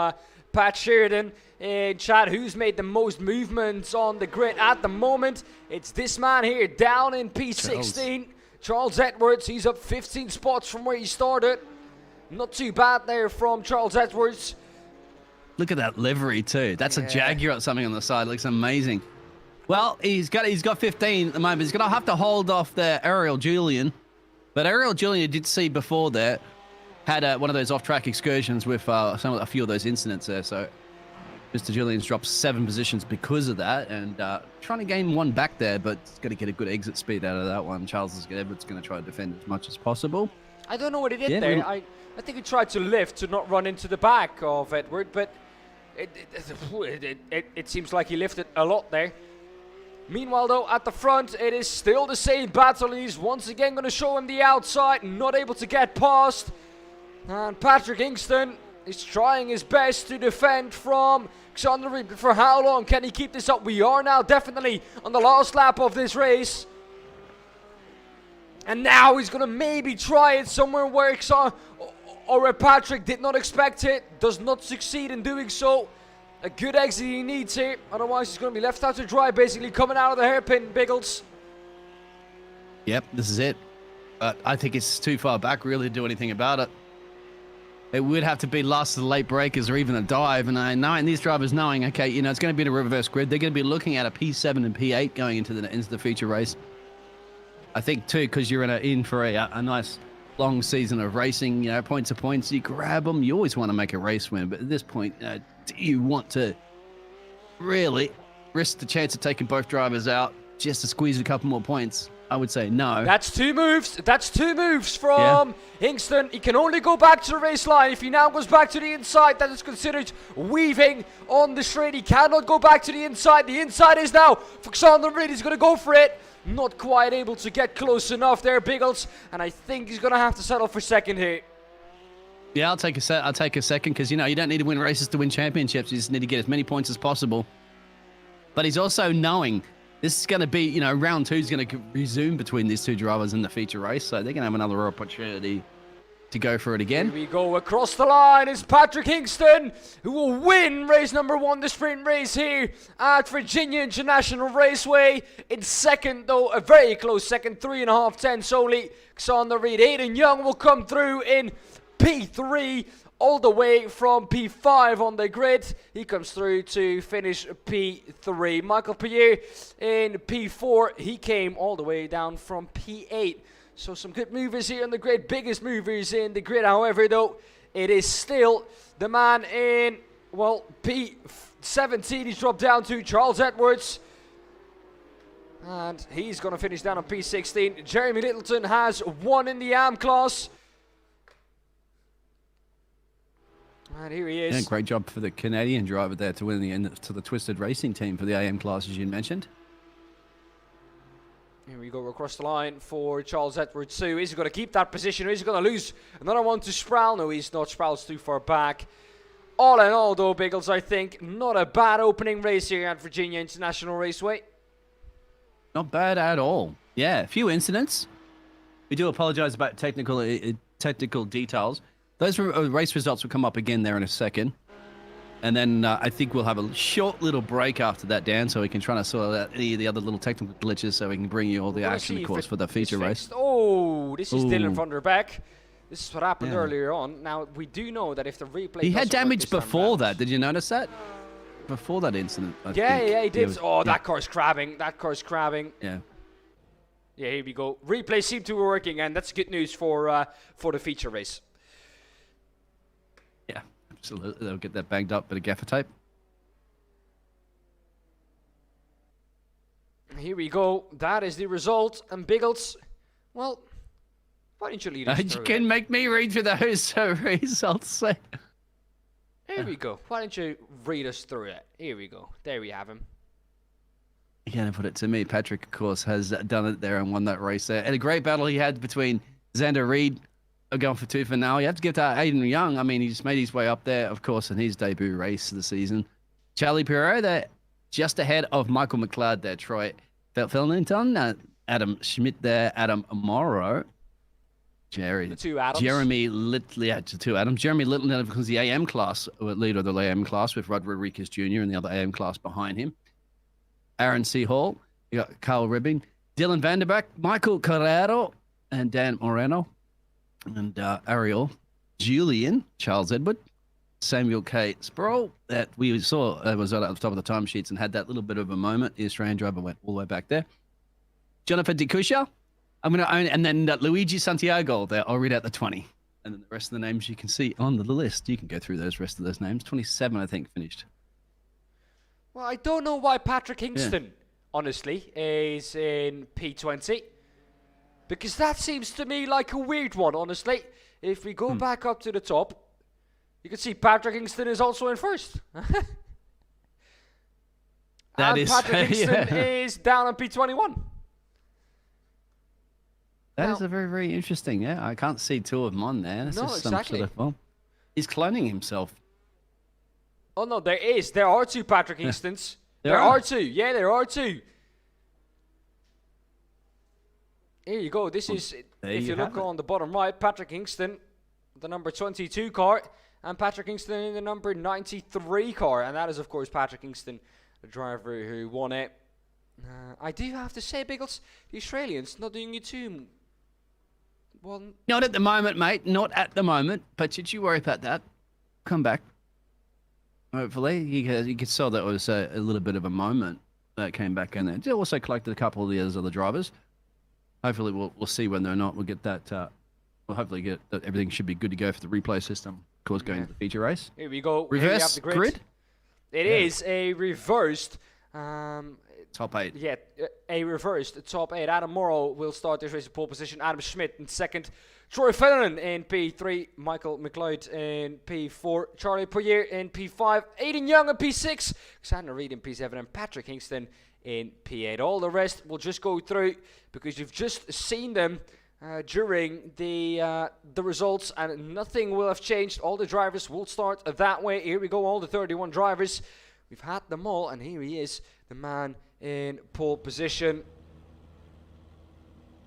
[SPEAKER 6] Pat Sheridan in chat. Who's made the most movements on the grid at the moment? It's this man here down in P16. Charles Edwards. He's up 15 spots from where he started. Not too bad there from Charles Edwards.
[SPEAKER 5] Look at that livery too. That's a Jaguar or something on the side. Looks amazing. Well, he's got 15 at the moment. He's gonna have to hold off there Ariel Julian, but Ariel Julian did see before that had one of those off-track excursions with a few of those incidents there. So Mr. Julian's dropped 7 positions because of that, and trying to gain 1 back there, but he's got to get a good exit speed out of that one. Charles Edwards going to try to defend as much as possible.
[SPEAKER 6] I don't know what he did there. I think he tried to lift to not run into the back of Edward, but it seems like he lifted a lot there. Meanwhile, though, at the front, it is still the same battle. He's once again going to show him the outside, not able to get past. And Patrick Ingston is trying his best to defend from Xander Reed. But for how long can he keep this up? We are now definitely on the last lap of this race. And now he's going to maybe try it somewhere where where Patrick did not expect it. Does not succeed in doing so. A good exit he needs here. Otherwise, he's going to be left out to dry, basically coming out of the hairpin, Biggles.
[SPEAKER 5] Yep, this is it. But I think it's too far back really to do anything about it. It would have to be last of the late breakers or even a dive. And these drivers knowing, okay, you know, it's going to be in a reverse grid. They're going to be looking at a P7 and P8 going into the feature race. I think, too, because you're in for a nice long season of racing, you know, point to points. You grab them. You always want to make a race win. But at this point, do you want to really risk the chance of taking both drivers out just to squeeze a couple more points? I would say no.
[SPEAKER 6] That's 2 moves. That's 2 moves from Hingston. He can only go back to the race line. If he now goes back to the inside, that is considered weaving on the straight. He cannot go back to the inside. The inside is now for Xander Reed. He's going to go for it. Not quite able to get close enough there, Biggles. And I think he's going to have to settle for second here.
[SPEAKER 5] Yeah, I'll take a second because, you know, you don't need to win races to win championships. You just need to get as many points as possible. But he's also knowing this is going to be, you know, round 2 is going to resume between these 2 drivers in the feature race. So they're going to have another opportunity to go for it again.
[SPEAKER 6] Here we go. Across the line is Patrick Hingston, who will win race number 1, the sprint race here at Virginia International Raceway. In second, though, a very close second, 3.5 tenths only. Xander Reed. Aiden Young will come through in P3. All the way from P5 on the grid. He comes through to finish P3. Michael Pierre in P4. He came all the way down from P8. So some good movers here on the grid. Biggest movers in the grid. However, though, it is still the man in, well, P17. He's dropped down to Charles Edwards. And he's going to finish down on P16. Jeremy Littleton has won in the AM class. And here he is.
[SPEAKER 5] Yeah, great job for the Canadian driver there to win to the Twisted Racing team for the AM class, as you mentioned.
[SPEAKER 6] Here we go across the line for Charles Edwards too. Is he going to keep that position or is he going to lose another one to Sproul? No, he's not. Sproul's too far back. All in all, though, Biggles, I think not a bad opening race here at Virginia International Raceway.
[SPEAKER 5] Not bad at all. Yeah, a few incidents. We do apologize about technical details. Those race results will come up again there in a second. And then I think we'll have a short little break after that, Dan, so we can try to sort out any of the other little technical glitches so we can bring you all the action, of course, for the feature race.
[SPEAKER 6] Oh, this is Dylan van der Beek. This is what happened earlier on. Now, we do know that if the replay
[SPEAKER 5] He had damage before that. Did you notice that? Before that incident, I think.
[SPEAKER 6] He did. That car's crabbing. That car's crabbing.
[SPEAKER 5] Yeah.
[SPEAKER 6] Yeah, here we go. Replay seemed to be working, and that's good news for the feature race.
[SPEAKER 5] Yeah, absolutely. They'll get that banged up, bit of gaffer tape.
[SPEAKER 6] Here we go. That is the result. And Biggles, well, why don't you lead us through
[SPEAKER 5] You can make me read through those results.
[SPEAKER 6] Here we go. Why don't you read us through it? Here we go. There we have him.
[SPEAKER 5] You can't put it to me. Patrick, of course, has done it there and won that race there. And a great battle he had between Xander Reed going for 2 for now. You have to give to Aiden Young. I mean, he's made his way up there, of course, in his debut race of the season. Charlie Perreault, they're just ahead of Michael McLeod there. Troy Fellington, Adam Schmidt there, Adam Morrow.
[SPEAKER 6] The two Adams.
[SPEAKER 5] Jeremy Little, yeah, the two Adams. Jeremy Little becomes the AM class, leader of the AM class, with Rod Rodriguez Jr. and the other AM class behind him. Aaron C. Hall, you got Carl Ribbing, Dylan Vanderbeck, Michael Carrero, and Dan Moreno, and Ariel Julian, Charles Edward, Samuel K. Sproul, that we saw was at the top of the timesheets and had that little bit of a moment. The Australian driver went all the way back there. Jonathan DeCusha. I'm going to own it. And then Luigi Santiago there. I'll read out the 20. And then the rest of the names you can see on the list. You can go through those rest of those names. 27, I think, finished.
[SPEAKER 6] Well, I don't know why Patrick Kingston, honestly, is in P20. Because that seems to me like a weird one, honestly. If we go back up to the top, you can see Patrick Kingston is also in first. Patrick Kingston is down on P21.
[SPEAKER 5] That is a very, very interesting. Yeah, I can't see two of them on there. This is
[SPEAKER 6] exactly.
[SPEAKER 5] He's cloning himself.
[SPEAKER 6] Oh no, there is. There are two Patrick Kingstons. There are two. Yeah, there are two. Here you go. This is, if you look on the bottom right, Patrick Kingston, the number 22 car, and Patrick Kingston in the number 93 car. And that is, of course, Patrick Kingston, the driver who won it. I do have to say, Biggles, the Australians not doing it too well.
[SPEAKER 5] Not at the moment, mate. Not at the moment. But did you worry about that? Come back. Hopefully. You could saw that was a little bit of a moment that came back in there. They also collected a couple of the other drivers. Hopefully we'll see whether or not we'll get that. We'll hopefully get that. Everything should be good to go for the replay system. Of course, going to the feature race.
[SPEAKER 6] Here we go.
[SPEAKER 5] Reverse
[SPEAKER 6] the
[SPEAKER 5] grid.
[SPEAKER 6] It is a reversed.
[SPEAKER 5] Top 8.
[SPEAKER 6] Yeah, a reversed top 8. Adam Morrow will start this race in pole position. Adam Schmidt in second. Troy Fenneran in P3. Michael McLeod in P4. Charlie Poirier in P5. Aiden Young in P6. Xander Reed in P7. And Patrick Kingston in P8. All the rest will just go through because you've just seen them during the results, and nothing will have changed. All the drivers will start that way. Here we go, all the 31 drivers. We've had them all, and here he is, the man in pole position.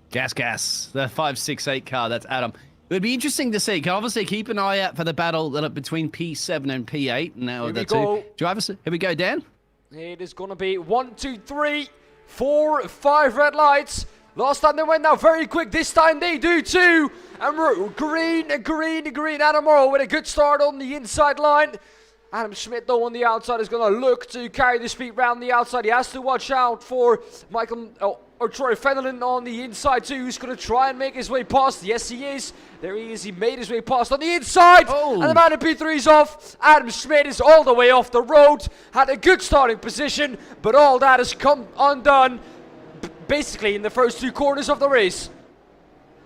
[SPEAKER 5] Gas. The 568 car, that's Adam. It would be interesting to see. Can obviously keep an eye out for the battle between P7 and P8. Now the two drivers. Here we go, Dan.
[SPEAKER 6] It is going to be 1, 2, 3, 4, 5 red lights. Last time they went now very quick. This time they do too. And we're green. Adam Morrow with a good start on the inside line. Adam Schmidt, though, on the outside is going to look to carry the speed round the outside. He has to watch out for Troy Fenneran on the inside, too, who's going to try and make his way past. Yes, he is. There he is. He made his way past on the inside. Oh. And the man in P3 is off. Adam Schmidt is all the way off the road. Had a good starting position, but all that has come undone basically in the first two corners of the race.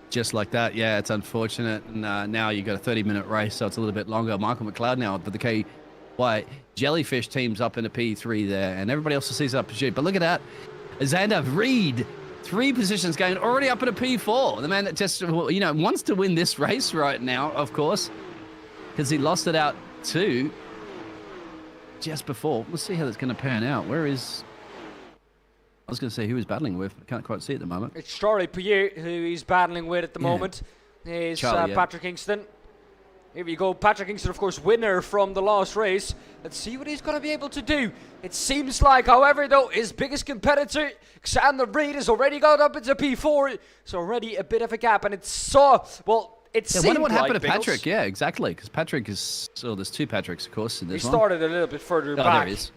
[SPEAKER 5] Just like that, yeah, it's unfortunate. And now you've got a 30-minute race, so it's a little bit longer. Michael McLeod now for the KY Jellyfish team's up in a P3 there, and everybody else sees up pursuit. But look at that. Xander Reed, 3 positions going, already up in a P4. The man that just, wants to win this race right now, of course, because he lost it out too just before. We'll see how that's going to pan out. I was going to say who he's battling with. I can't quite see at the moment.
[SPEAKER 6] It's Charlie Pierre who he's battling with at the moment. Is Patrick Kingston. Here we go. Patrick Kingston, of course, winner from the last race. Let's see what he's going to be able to do. It seems like, however, though, his biggest competitor, Xander Reed, has already got up into P4. It's already a bit of a gap, and it seemed
[SPEAKER 5] I wonder what happened to Patrick. Yeah, exactly, because Patrick is... So there's 2 Patricks, of course, in this one.
[SPEAKER 6] He started a little bit further back.
[SPEAKER 5] There he is.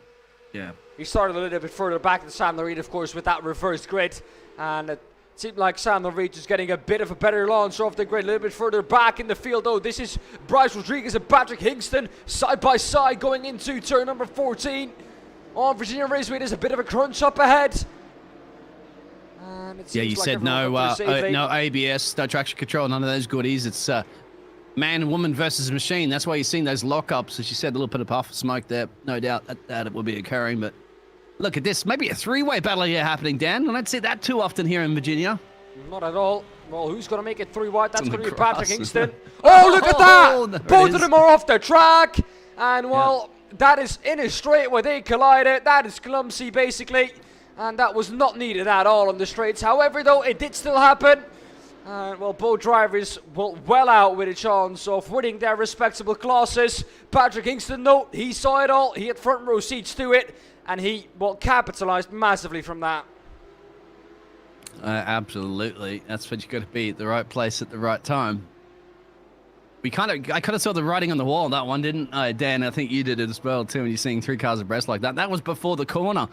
[SPEAKER 5] Yeah.
[SPEAKER 6] He started a little bit further back than Xander Reed, of course, with that reversed grid. And it seemed like Xander Reed is getting a bit of a better launch off the grid. A little bit further back in the field, though. This is Bryce Rodriguez and Patrick Kingston side by side going into turn number 14. On Virginia Raceway, there's a bit of a crunch up ahead. And it
[SPEAKER 5] you
[SPEAKER 6] like
[SPEAKER 5] said no ABS, no traction control, none of those goodies. It's man and woman versus machine. That's why you've seen those lockups. As you said, a little bit of puff of smoke there. No doubt that it will be occurring. But look at this. Maybe a 3-way battle here happening, Dan. I don't see that too often here in Virginia.
[SPEAKER 6] Not at all. Well, who's going to make it through wide? That's
[SPEAKER 5] on
[SPEAKER 6] going
[SPEAKER 5] the
[SPEAKER 6] to be Patrick
[SPEAKER 5] grass.
[SPEAKER 6] Kingston. Oh, look at that!
[SPEAKER 5] Oh, there it
[SPEAKER 6] Both of
[SPEAKER 5] is.
[SPEAKER 6] them are off the track. And, well, that is in a straight where they collided. That is clumsy, basically. And that was not needed at all on the straights. However, though, it did still happen. Well, both drivers well out with a chance of winning their respectable classes. Patrick Kingston, though, he saw it all. He had front row seats to it. And he, well, capitalized massively from that.
[SPEAKER 5] Absolutely. That's what you got to be at the right place at the right time. I kind of saw the writing on the wall on that one, didn't I, Dan? I think you did it as well, too, when you're seeing 3 cars abreast like that. That was before the corner.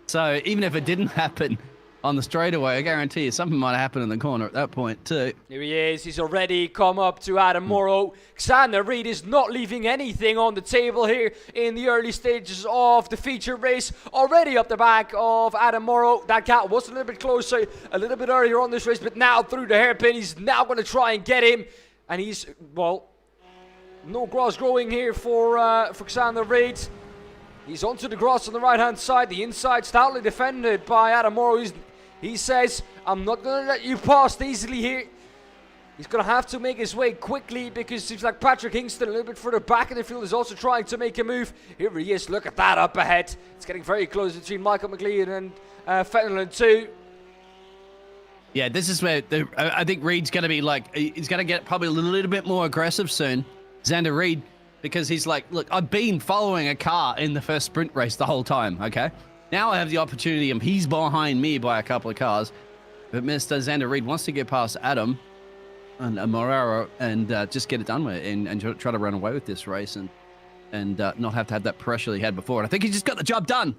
[SPEAKER 5] So even if it didn't happen on the straightaway, I guarantee you something might happen in the corner at that point, too.
[SPEAKER 6] Here he is. He's already come up to Adam Morrow. Xander Reed is not leaving anything on the table here in the early stages of the feature race. Already up the back of Adam Morrow. That gap was a little bit closer, a little bit earlier on this race, but now through the hairpin, he's now going to try and get him. And he's, well, no grass growing here for Xander Reed. He's onto the grass on the right-hand side. The inside stoutly defended by Adam Morrow. He says, I'm not going to let you pass easily here. He's going to have to make his way quickly because it seems like Patrick Kingston a little bit further back in the field is also trying to make a move. Here he is. Look at that up ahead. It's getting very close between Michael McLeod and Fenneland too.
[SPEAKER 5] Yeah, this is where I think Reed's going to be like, he's going to get probably a little bit more aggressive soon, Xander Reed, because he's like, look, I've been following a car in the first sprint race the whole time, okay? Now I have the opportunity, and he's behind me by a couple of cars, but Mr. Xander Reed wants to get past Adam and Moraro and just get it done with and try to run away with this race and not have to have that pressure he had before. And I think he just got the job done.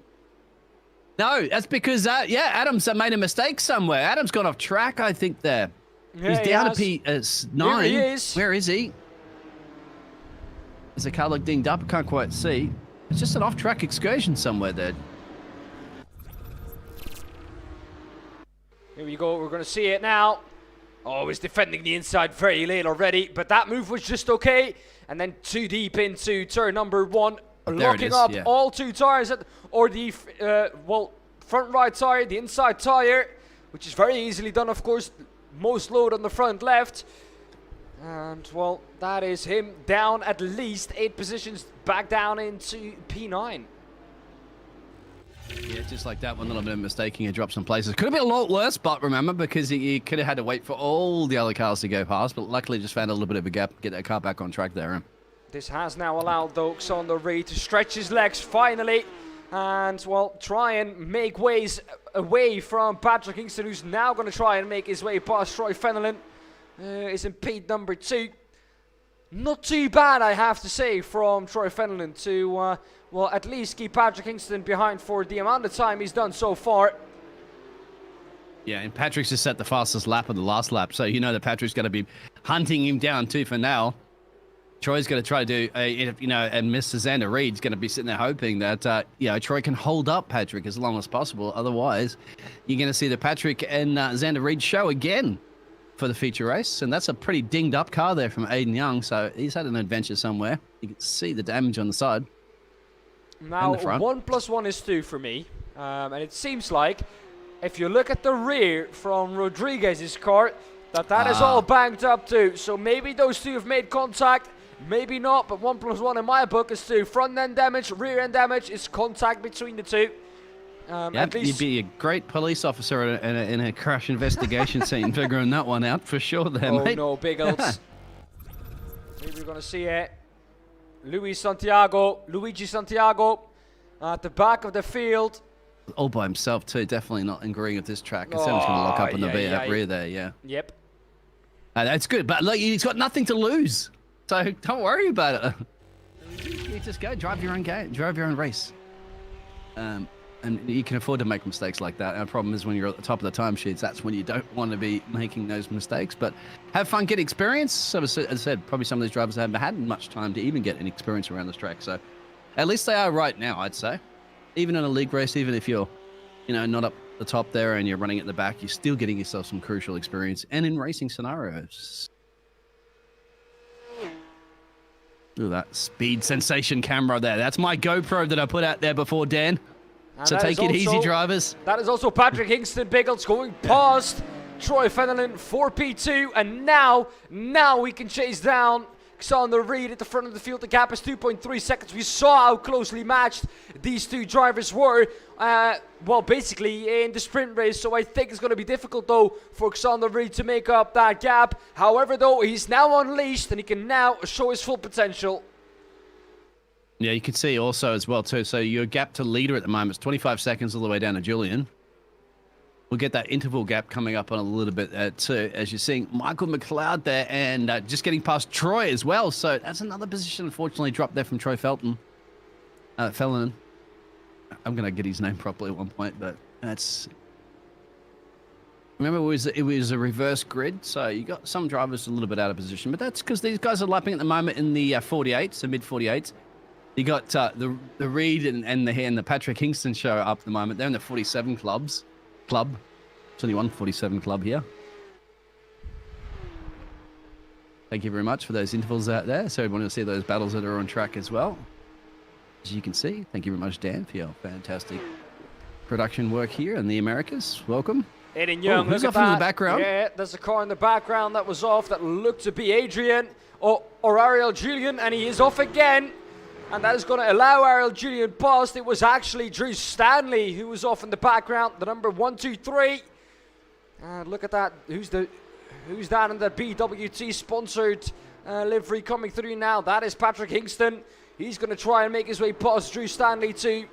[SPEAKER 5] No, that's because, Adam's made a mistake somewhere. Adam's gone off track, I think, there.
[SPEAKER 6] Yeah,
[SPEAKER 5] He's
[SPEAKER 6] he
[SPEAKER 5] down
[SPEAKER 6] has.
[SPEAKER 5] to P9.
[SPEAKER 6] Here he is.
[SPEAKER 5] Where is he? Is the car look dinged up? I can't quite see. It's just an off-track excursion somewhere there.
[SPEAKER 6] Here we go. We're going to see it now. Oh, he's defending the inside very late already, but that move was just okay. And then too deep into turn number 1. Locking up all 2 tires, or the front right tire, the inside tire, which is very easily done, of course. Most load on the front left. And, well, that is him down at least 8 positions back down into P9.
[SPEAKER 5] Yeah, just like that, one little bit of mistaking, he dropped some places. Could have been a lot worse, but remember, because he could have had to wait for all the other cars to go past, but luckily just found a little bit of a gap, get that car back on track there.
[SPEAKER 6] This has now allowed, though, Xander Reed to stretch his legs finally and, well, try and make ways away from Patrick Kingston, who's now going to try and make his way past Troy Fenneland. Is in P number 2. Not too bad, I have to say, from Troy Fenneland to, well, at least keep Patrick Kingston behind for the amount of time he's done so far.
[SPEAKER 5] Yeah, and Patrick's just set the fastest lap of the last lap, so you know that Patrick's going to be hunting him down too for now. Troy's going to try to do, and Mr. Xander Reed's going to be sitting there hoping that, Troy can hold up Patrick as long as possible. Otherwise, you're going to see the Patrick and Xander Reed show again for the feature race. And that's a pretty dinged up car there from Aiden Young. So he's had an adventure somewhere. You can see the damage on the side.
[SPEAKER 6] Now, 1 + 1 is 2 for me. And it seems like if you look at the rear from Rodriguez's car, that is all banged up too. So maybe those 2 have made contact. Maybe not, but 1 + 1 in my book is 2. Front end damage, rear end damage is contact between the 2. At least
[SPEAKER 5] you'd be a great police officer in a crash investigation scene, figuring that one out for sure there, mate.
[SPEAKER 6] Oh no, Biggles. Here we're going to see it. Luigi Santiago at the back of the field.
[SPEAKER 5] All by himself too, definitely not agreeing with this track. It's going to lock up on the rear there, yeah.
[SPEAKER 6] Yep.
[SPEAKER 5] That's good, but look, he's got nothing to lose. So don't worry about it. You just go, drive your own game, drive your own race. And you can afford to make mistakes like that. And the problem is when you're at the top of the timesheets, that's when you don't want to be making those mistakes. But have fun, get experience. So as I said, probably some of these drivers haven't had much time to even get any experience around this track. So at least they are right now, I'd say. Even in a league race, even if you're, not up the top there and you're running at the back, you're still getting yourself some crucial experience. And in racing scenarios. Look at that speed sensation camera there. That's my GoPro that I put out there before, Dan.
[SPEAKER 6] And
[SPEAKER 5] So take it easy, drivers.
[SPEAKER 6] That is also Patrick Kingston, Biggles, going past Troy Fenelon for P2, and now we can chase down Alexander Reed at the front of the field. The gap is 2.3 seconds. We saw how closely matched these two drivers were, well, basically in the sprint race. So I think it's going to be difficult, though, for Alexander Reed to make up that gap. However, though, he's now unleashed, and he can now show his full potential.
[SPEAKER 5] Yeah, you can see also as well, too. So your gap to leader at the moment is 25 seconds all the way down to Julian. We'll get that interval gap coming up on a little bit too, as you're seeing Michael McLeod there, and just getting past Troy as well. So that's another position, unfortunately, dropped there from Troy Felton. Felon. I'm going to get his name properly at one point, but that's... Remember, it was a reverse grid, so you got some drivers a little bit out of position, but that's because these guys are lapping at the moment in the 48s, so mid-48s. You got the Reed and the Patrick Hingston show up at the moment. They're in the 47 club. It's only 147 club here. Thank you very much for those intervals out there. So everyone will see those battles that are on track as well. As you can see, thank you very much, Dan, for your fantastic production work here in the Americas. Welcome.
[SPEAKER 6] Aiden Young,
[SPEAKER 5] who's
[SPEAKER 6] look
[SPEAKER 5] off
[SPEAKER 6] at
[SPEAKER 5] in
[SPEAKER 6] that.
[SPEAKER 5] the background?
[SPEAKER 6] Yeah, there's a car in the background that was off that looked to be Adrian or Ariel Julian, and he is off again. And that is going to allow Ariel Julian past. It was actually Drew Stanley who was off in the background, the number 123. Look at that. Who's that in the BWT sponsored livery coming through now? That is Patrick Hingston. He's going to try and make his way past Drew Stanley too.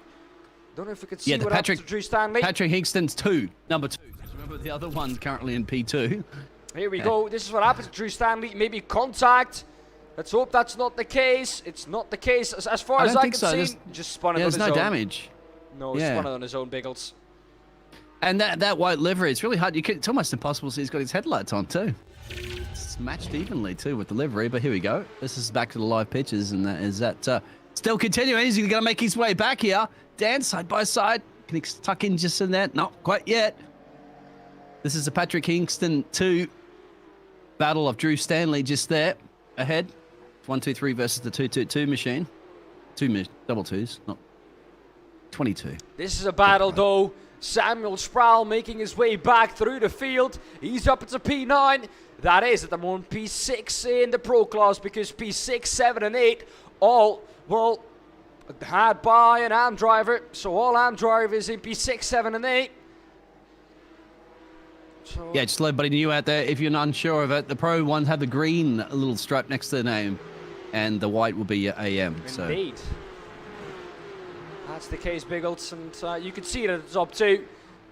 [SPEAKER 6] Don't know if we can see what happens to Drew Stanley.
[SPEAKER 5] Patrick Hingston's number 2. Remember the other one's currently in P2.
[SPEAKER 6] Here we go. This is what happens to Drew Stanley. Maybe contact. Let's hope that's not the case. It's not the case as far as I can see. Just spun it on his own.
[SPEAKER 5] There's no damage.
[SPEAKER 6] No, it's spun it on his own, Biggles.
[SPEAKER 5] And that white livery, it's really hard. It's almost impossible to see he's got his headlights on too. It's matched evenly too with the livery, but here we go. This is back to the live pitches, and that is still continuing. He's going to make his way back here. Dan, side by side. Can he tuck in just in there? Not quite yet. This is the Patrick Hingston 2 battle of Drew Stanley just there ahead. 1-2-3 versus the 2-2-2 machine. Double twos, not 22.
[SPEAKER 6] This is a battle, though. Samuel Sproul making his way back through the field. He's up to P9. That is at the moment P6 in the Pro class, because P6, 7, and 8 all, well, had by an AM driver. So all AM drivers in P6, 7, and 8. So
[SPEAKER 5] yeah, just let everybody know out there, if you're not unsure of it, the Pro ones have the green little stripe next to the name, and the white will be your AM.
[SPEAKER 6] Indeed. That's the case, Biggles, and you can see it at the top too.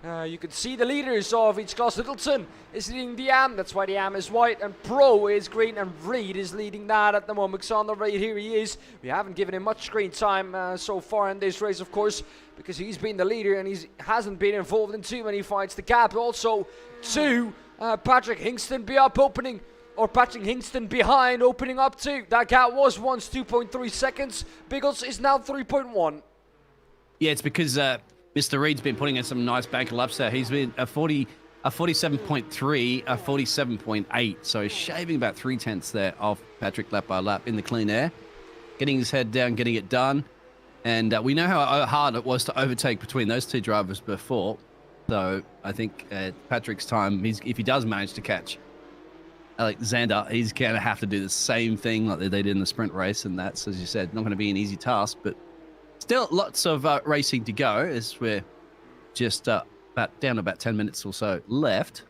[SPEAKER 6] You can see the leaders of each class. Littleton is leading the AM, that's why the AM is white, and Pro is green, and Reed is leading that at the moment. Alexander Reed, here he is. We haven't given him much screen time so far in this race, of course, because he's been the leader and he hasn't been involved in too many fights. The gap also to Patrick Hingston Patrick Hingston behind, opening up too. That gap was once 2.3 seconds. Biggles is now 3.1.
[SPEAKER 5] Yeah, it's because Mr. Reed's been putting in some nice bank laps there. He's been a 47.3, a 47.8. So he's shaving about 0.3 there off Patrick lap by lap in the clean air. Getting his head down, getting it done. And we know how hard it was to overtake between those two drivers before. So I think Patrick's time, if he does manage to catch Alexander, he's going to have to do the same thing like they did in the sprint race. And that's, as you said, not going to be an easy task, but still lots of racing to go, as we're just down about 10 minutes or so left.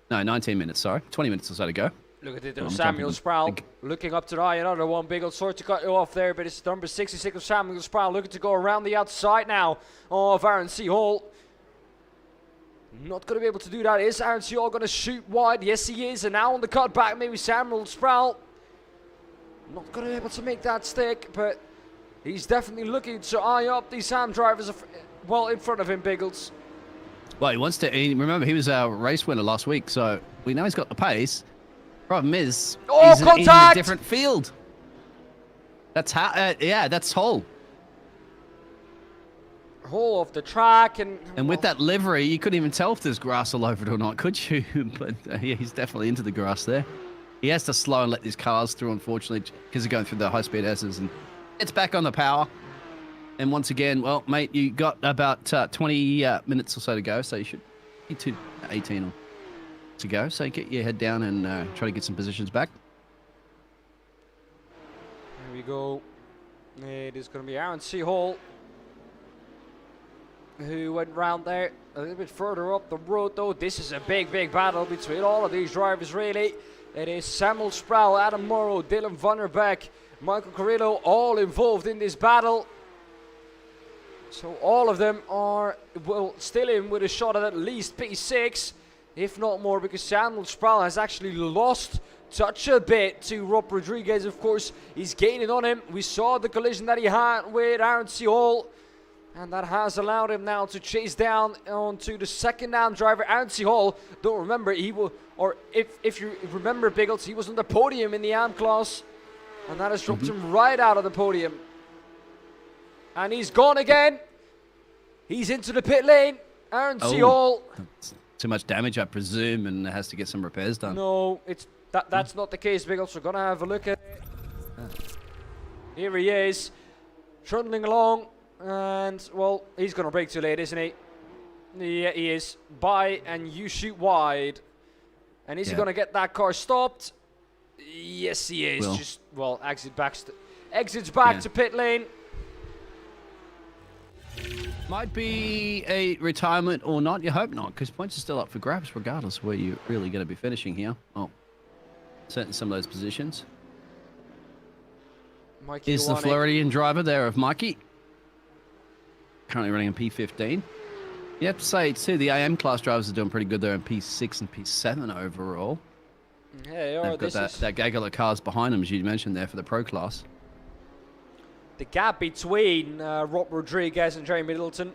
[SPEAKER 5] No, 19 minutes, sorry. 20 minutes or so to go.
[SPEAKER 6] Look at it, Samuel Sproul looking up to the eye. Another one, Biggles. Sorry to cut you off there, but it's number 66 of Samuel Sproul looking to go around the outside now of Aaron C. Hall. Not going to be able to do that. Is Aaron C. Hall going to shoot wide? Yes, he is. And now on the cutback, maybe Samuel Sproul. Not going to be able to make that stick, but he's definitely looking to eye up these Sam drivers, well, in front of him, Biggles.
[SPEAKER 5] Well, he wants to. Remember, he was our race winner last week, so we know he's got the pace. Problem is, he's in a different field. That's how. Yeah, that's Hall.
[SPEAKER 6] Hall off the track, and
[SPEAKER 5] with that livery, you couldn't even tell if there's grass all over it or not, could you? But yeah, he's definitely into the grass there. He has to slow and let these cars through, unfortunately, because they're going through the high-speed S's, and it's back on the power. And once again, well, mate, you got about 20 minutes or so to go, so you should be 18 or to go. So get your head down and try to get some positions back.
[SPEAKER 6] Here we go. It is going to be Aaron C. Hall who went round there a little bit further up the road, though. This is a big battle between all of these drivers, really. It is Samuel Sproul, Adam Morrow, Dylan Van der Beek, Michael Carrillo, all involved in this battle. So all of them are still in with a shot at least P6, if not more, because Samuel Sproul has actually lost touch a bit to Rob Rodriguez. Of course, he's gaining on him. We saw the collision that he had with Aaron C. Hall, and that has allowed him now to chase down onto the second down driver, Aaron C. Hall. Don't remember, he will, or if you remember, Biggles, he was on the podium in the AM class, and that has dropped him right out of the podium. And he's gone again. He's into the pit lane. Aaron C. Hall.
[SPEAKER 5] Too much damage, I presume, and has to get some repairs done.
[SPEAKER 6] No, that's not the case, Biggles. We're going to have a look at it. Here he is, trundling along, and, well, he's going to brake too late, isn't he? Yeah, he is. By, and you shoot wide. And is he going to get that car stopped? Yes, he is. Exits back to pit lane.
[SPEAKER 5] Might be a retirement or not. You hope not, because points are still up for grabs regardless of where you're really going to be finishing here. Oh, certainly some of those positions.
[SPEAKER 6] Mikey
[SPEAKER 5] is the Floridian driver there of Mikey. Currently running in P15. You have to say, too, the AM class drivers are doing pretty good there in P6 and P7 overall.
[SPEAKER 6] Yeah,
[SPEAKER 5] they've got that gaggle of cars behind them, as you mentioned there, for the pro class.
[SPEAKER 6] The gap between Rob Rodriguez and Jerry Middleton,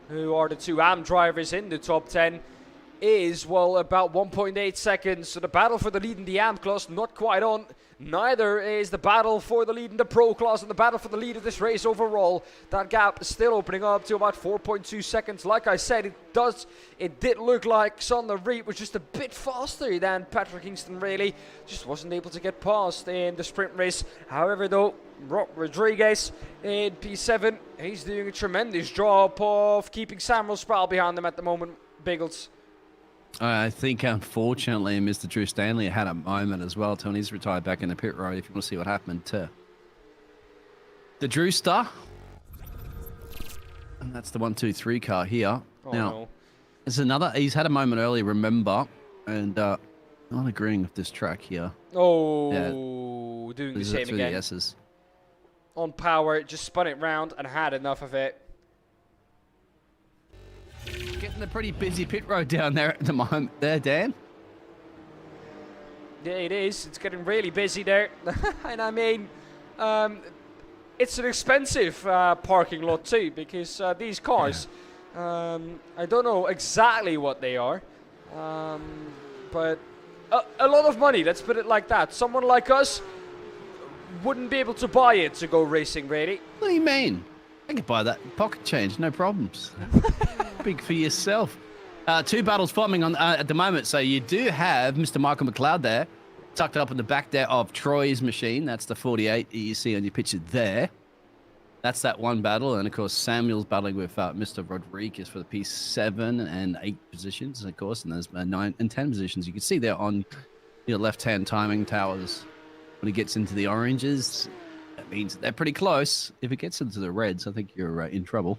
[SPEAKER 6] who are the two AM drivers in the top 10, is, well, about 1.8 seconds. So the battle for the lead in the AM class not quite on. Neither is the battle for the lead in the pro class and the battle for the lead of this race overall. That gap is still opening up to about 4.2 seconds. Like I said, it did look like Sander Reed was just a bit faster than Patrick Kingston, really. Just wasn't able to get past in the sprint race. However, though, Rob Rodriguez in P7, he's doing a tremendous job of keeping Samuel Sproul behind him at the moment, Biggles.
[SPEAKER 5] I think, unfortunately, Mr. Drew Stanley had a moment as well, Tony. He's retired back in the pit road, if you want to see what happened to the Drew Star. And that's the 1-2-3 car here.
[SPEAKER 6] Oh,
[SPEAKER 5] now,
[SPEAKER 6] no.
[SPEAKER 5] there's another. He's had a moment earlier, remember, and not agreeing with this track here.
[SPEAKER 6] Oh,
[SPEAKER 5] yeah.
[SPEAKER 6] Doing the
[SPEAKER 5] This is
[SPEAKER 6] same
[SPEAKER 5] through
[SPEAKER 6] again.
[SPEAKER 5] the S's.
[SPEAKER 6] On power, just spun it round and had enough of it.
[SPEAKER 5] Getting a pretty busy pit road down there at the moment there, Dan.
[SPEAKER 6] Yeah, it is. It's getting really busy there. And I mean, it's an expensive parking lot too, because these cars, I don't know exactly what they are, but a lot of money, let's put it like that. Someone like us wouldn't be able to buy it to go racing, really.
[SPEAKER 5] What do you mean? I could buy that pocket change, no problems. Big for yourself. Two battles forming on at the moment. So you do have Mr. Michael McLeod there, tucked up in the back there of Troy's machine. That's the 48 you see on your picture there. That's that one battle. And, of course, Samuel's battling with Mr. Rodriguez for the P7 and 8 positions, of course. And there's 9 and 10 positions. You can see there on your left-hand timing towers. When he gets into the oranges, that means they're pretty close. If it gets into the reds, I think you're in trouble.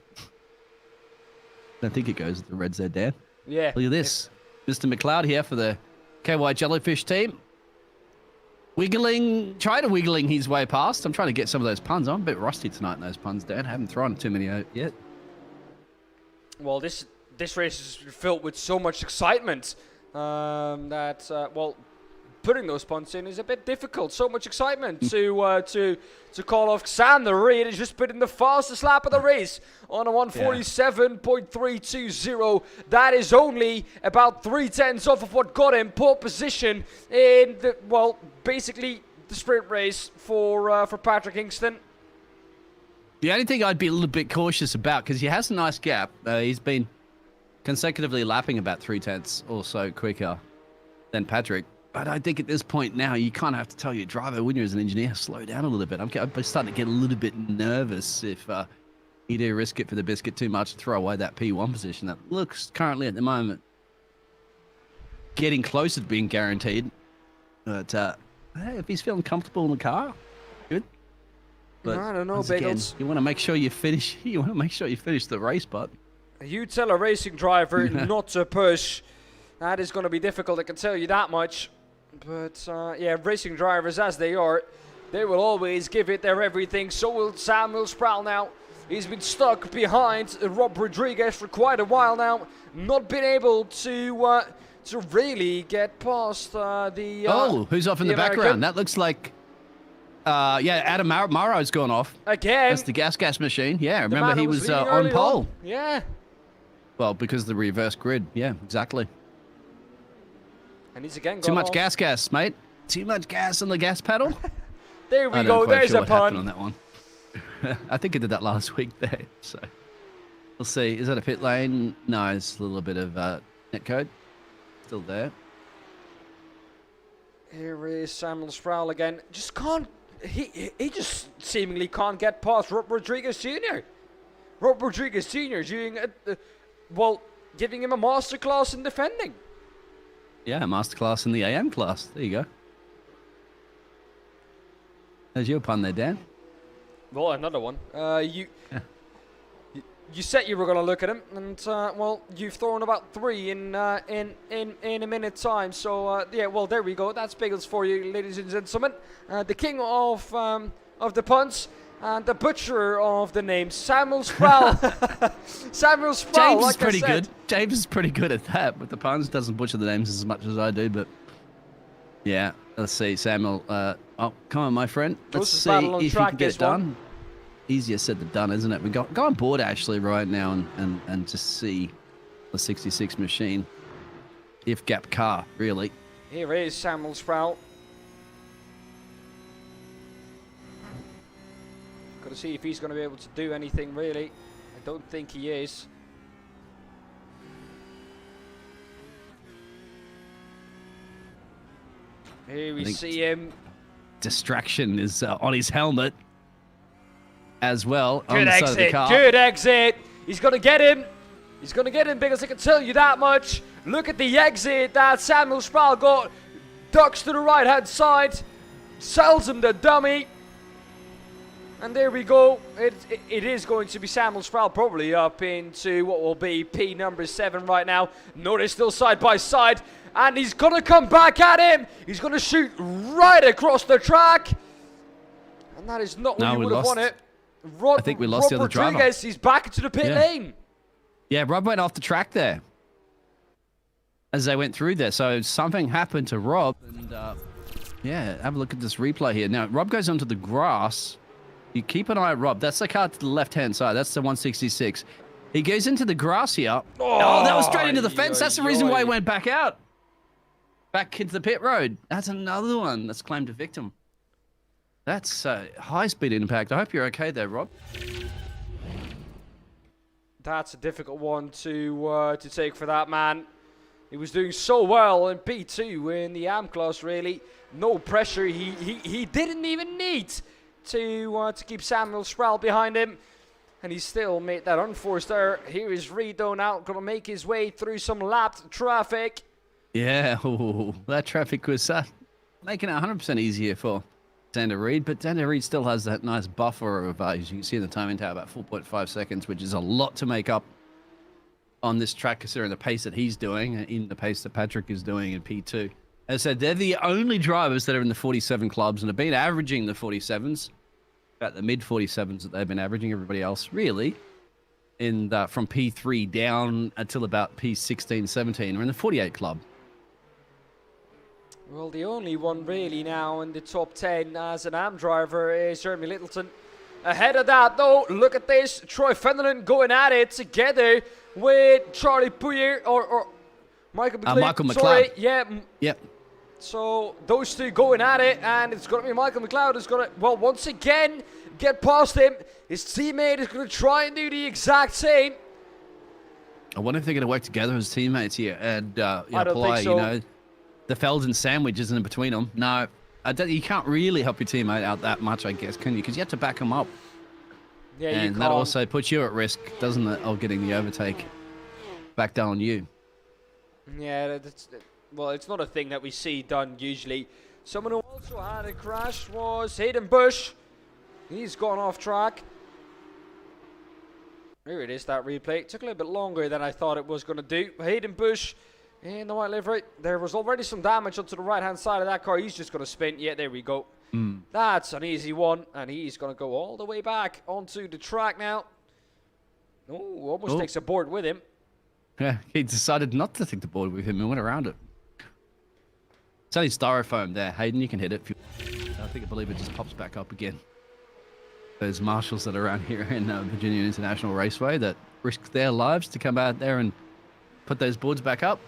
[SPEAKER 5] I think it goes with the reds there, Dan.
[SPEAKER 6] Yeah.
[SPEAKER 5] Look at this. Mr. McLeod here for the KY Jellyfish team. Trying to wiggling his way past. I'm trying to get some of those puns. I'm a bit rusty tonight in those puns, Dan. I haven't thrown too many out yet.
[SPEAKER 6] Well, this race is filled with so much excitement that putting those punts in is a bit difficult. So much excitement to call off. Sander Reed has just put in the fastest lap of the race on a 147.320. That is only about 3/10 off of what got him pole position in the basically the sprint race for Patrick Kingston.
[SPEAKER 5] The only thing I'd be a little bit cautious about, because he has a nice gap. He's been consecutively lapping about 3/10 or so quicker than Patrick. But I think at this point now, you kind of have to tell your driver, when you're as an engineer, slow down a little bit. I'm starting to get a little bit nervous if you do risk it for the biscuit too much to throw away that P1 position that looks currently at the moment getting closer to being guaranteed. But hey, if he's feeling comfortable in the car, good. But
[SPEAKER 6] I don't know,
[SPEAKER 5] once again,
[SPEAKER 6] Bagels.
[SPEAKER 5] you want to make sure you finish. You want to make sure you finish the race, but
[SPEAKER 6] You tell a racing driver not to push. That is going to be difficult, I can tell you that much. But yeah, racing drivers as they are, they will always give it their everything. So will Samuel Sproul now. He's been stuck behind Rob Rodriguez for quite a while now. Not been able to really get past the...
[SPEAKER 5] who's off in the
[SPEAKER 6] American.
[SPEAKER 5] background? That looks like... yeah, Adam Morrow's gone off.
[SPEAKER 6] Again.
[SPEAKER 5] That's the gas machine. Yeah,
[SPEAKER 6] The
[SPEAKER 5] remember
[SPEAKER 6] man
[SPEAKER 5] he
[SPEAKER 6] who
[SPEAKER 5] was
[SPEAKER 6] leading
[SPEAKER 5] on
[SPEAKER 6] early
[SPEAKER 5] pole.
[SPEAKER 6] Yeah.
[SPEAKER 5] Well, because of the reverse grid. Yeah, exactly.
[SPEAKER 6] And he's again
[SPEAKER 5] Too
[SPEAKER 6] gone
[SPEAKER 5] much
[SPEAKER 6] off.
[SPEAKER 5] gas, mate. Too much gas on the gas pedal.
[SPEAKER 6] There we
[SPEAKER 5] I'm
[SPEAKER 6] go.
[SPEAKER 5] not quite
[SPEAKER 6] There's
[SPEAKER 5] sure
[SPEAKER 6] a
[SPEAKER 5] what happened on
[SPEAKER 6] pun.
[SPEAKER 5] that one. I think I did that last week there. So we'll see. Is that a pit lane? No, it's a little bit of netcode. Still there.
[SPEAKER 6] Here is Samuel Sproul again. Just can't. He just seemingly can't get past Rob Rodriguez Jr. Rob Rodriguez Jr. doing well, giving him a masterclass in defending.
[SPEAKER 5] Yeah, masterclass in the AM class. There you go. There's your pun there, Dan.
[SPEAKER 6] Well, another one. You said you were going to look at him, and well, you've thrown about 3 in a minute's time. So yeah, well, there we go. That's Bagels for you, ladies and gentlemen. The king of the puns and the butcher of the names, Samuel Sproul. Samuel Sproul.
[SPEAKER 5] James
[SPEAKER 6] like
[SPEAKER 5] is pretty
[SPEAKER 6] I said.
[SPEAKER 5] good. James is pretty good at that, but the puns doesn't butcher the names as much as I do. But yeah, let's see, Samuel. Oh, come on, my friend. Let's
[SPEAKER 6] Closest
[SPEAKER 5] see
[SPEAKER 6] battle on
[SPEAKER 5] if you
[SPEAKER 6] track,
[SPEAKER 5] can get
[SPEAKER 6] this
[SPEAKER 5] it done.
[SPEAKER 6] one.
[SPEAKER 5] Easier said than done, isn't it? We go on board actually right now and just see the 66 machine. If gap car, really.
[SPEAKER 6] Here is Samuel Sproul. Got to see if he's going to be able to do anything, really. I don't think he is. Here we
[SPEAKER 5] think
[SPEAKER 6] see him.
[SPEAKER 5] Distraction is on his helmet as well. On
[SPEAKER 6] Good
[SPEAKER 5] the side of the
[SPEAKER 6] exit.
[SPEAKER 5] car.
[SPEAKER 6] Good exit. He's going to get him. He's going to get him because I can tell you that much. Look at the exit that Samuel Sproul got. Ducks to the right-hand side. Sells him the dummy. And there we go. It is going to be Samuel Sproul probably up into what will be P number 7 right now. Norris still side by side. And he's going to come back at him. He's going to shoot right across the track. And that is not what you would have wanted.
[SPEAKER 5] I think we lost the other driver.
[SPEAKER 6] Rodriguez, he's back into the pit lane.
[SPEAKER 5] Yeah, Rob went off the track there as they went through there. So something happened to Rob. And yeah, have a look at this replay here. Now, Rob goes onto the grass. You keep an eye on Rob. That's the car to the left-hand side. That's the 166. He goes into the grass here. Oh, that was straight into the fence. That's the reason why he went back out. Back into the pit road. That's another one that's claimed a victim. That's high-speed impact. I hope you're okay there, Rob.
[SPEAKER 6] That's a difficult one to take for that man. He was doing so well in P2 in the AM class, really. No pressure. He didn't even need to keep Samuel Sproul behind him. And he still made that unforced error. Here is Redo now, going to make his way through some lapped traffic.
[SPEAKER 5] Yeah, that traffic was making it 100% easier for Xander Reed, but Xander Reed still has that nice buffer of, as you can see in the timing tower, about 4.5 seconds, which is a lot to make up on this track considering the pace that he's doing and in the pace that Patrick is doing in P2. As I said, they're the only drivers that are in the 47 clubs and have been averaging the 47s, about the mid 47s that they've been averaging. Everybody else, really, in from P3 down until about P16, 17, are in the 48 club.
[SPEAKER 6] Well, the only one really now in the top 10 as an AM driver is Jeremy Littleton. Ahead of that, though, look at this. Troy Fenderland going at it together with Charlie Puyer or Michael McLeod.
[SPEAKER 5] Michael McLeod.
[SPEAKER 6] Sorry, yeah.
[SPEAKER 5] Yep.
[SPEAKER 6] So those two going at it, and it's going to be Michael McLeod who's going to, well, once again, get past him. His teammate is going to try and do the exact same.
[SPEAKER 5] I wonder if they're going to work together as teammates here and
[SPEAKER 6] I don't think so.
[SPEAKER 5] you know, the Feldon sandwich isn't in between them. No, you can't really help your teammate out that much, I guess, can you? Because you have to back them up.
[SPEAKER 6] Yeah, you
[SPEAKER 5] and
[SPEAKER 6] can't.
[SPEAKER 5] that also puts you at risk, doesn't it, of getting the overtake back down on you.
[SPEAKER 6] Yeah, well, it's not a thing that we see done usually. Someone who also had a crash was Hayden Bush. He's gone off track. Here it is, that replay. It took a little bit longer than I thought it was going to do. Hayden Bush in the white livery. There was already some damage onto the right-hand side of that car. He's just going to spin. Yeah, there we go. That's an easy one. And he's going to go all the way back onto the track now. Oh, almost takes a board with him.
[SPEAKER 5] Yeah, he decided not to take the board with him and went around it. It's only styrofoam there. Hayden, you can hit it. I believe it just pops back up again. Those marshals that are around here in Virginia International Raceway that risk their lives to come out there and put those boards back up.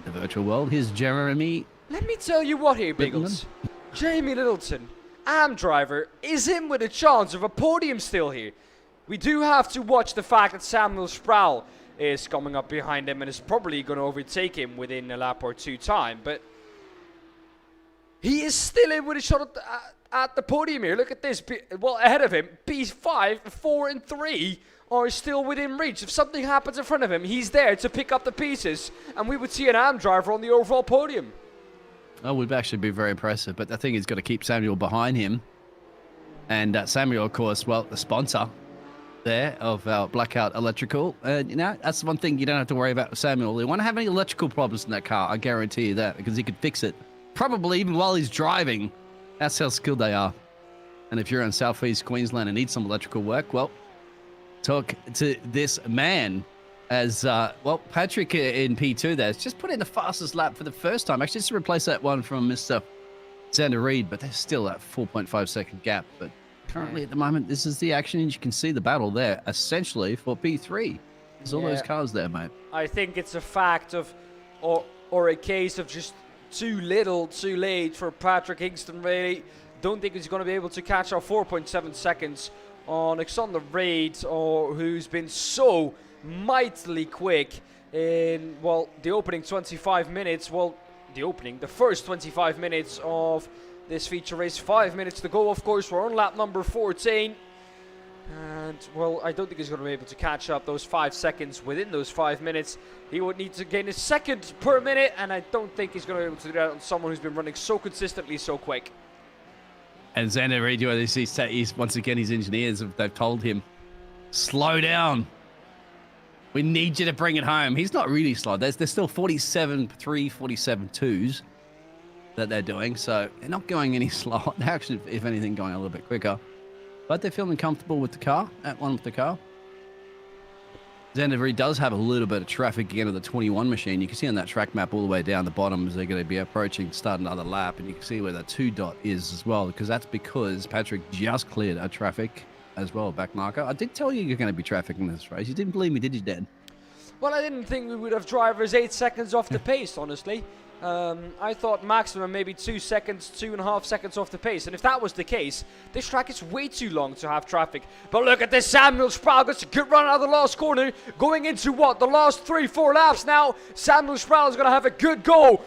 [SPEAKER 5] The virtual world. Here's Jeremy.
[SPEAKER 6] Let me tell you what here, Biggles. Jamie Littleton, AM driver, is in with a chance of a podium still here. We do have to watch the fact that Samuel Sproul is coming up behind him and is probably going to overtake him within a lap or two time, but he is still in with a shot at the podium here. Look at this. Well, ahead of him, P5, 4 and 3 are still within reach. If something happens in front of him, he's there to pick up the pieces, and we would see an AM driver on the overall podium.
[SPEAKER 5] Oh, would actually be very impressive, but I think he's got to keep Samuel behind him. And Samuel, of course, well, the sponsor there of our Blackout Electrical. You know, that's one thing you don't have to worry about with Samuel. He won't have any electrical problems in that car, I guarantee you that, because he could fix it. Probably even while he's driving. That's how skilled they are. And if you're in Southeast Queensland and need some electrical work, well, talk to this man. As, well, Patrick in P2 there has just put in the fastest lap for the first time. Actually, just to replace that one from Mr. Xander Reed, but there's still that 4.5 second gap. But currently at the moment, this is the action, and you can see the battle there, essentially, for P3. There's all those cars there, mate.
[SPEAKER 6] I think it's a fact of, or a case of just too little, too late for Patrick Hingston, really. Don't think he's going to be able to catch our 4.7 seconds on Xander Reed, or who's been so mightily quick in, well, the opening 25 minutes. Well, the first 25 minutes of this feature race. 5 minutes to go, of course. We're on lap number 14. And, well, I don't think he's going to be able to catch up those 5 seconds within those 5 minutes. He would need to gain a second per minute, and I don't think he's going to be able to do that on someone who's been running so consistently, so quick.
[SPEAKER 5] And Xander Reed, he's once again, his engineers, they've told him, slow down. We need you to bring it home. He's not really slow. There's still 47.3, 47.2s that they're doing. So they're not going any slower. They're actually, if anything, going a little bit quicker. But they're feeling comfortable with the car, at one with the car. Xander Reed does have a little bit of traffic again of the 21 machine. You can see on that track map all the way down the bottom as they're going to be approaching, start another lap. And you can see where the 2 dot is as well, because that's because Patrick just cleared a traffic as well, back marker. I did tell you you're going to be trafficking this race. You didn't believe me, did you, Dan?
[SPEAKER 6] Well, I didn't think we would have drivers 8 seconds off the pace, honestly. I thought maximum maybe 2 seconds, 2.5 seconds off the pace. And if that was the case, this track is way too long to have traffic. But look at this, Samuel Sproul gets a good run out of the last corner. Going into what? The last 3-4 laps now. Samuel Sproul is going to have a good go.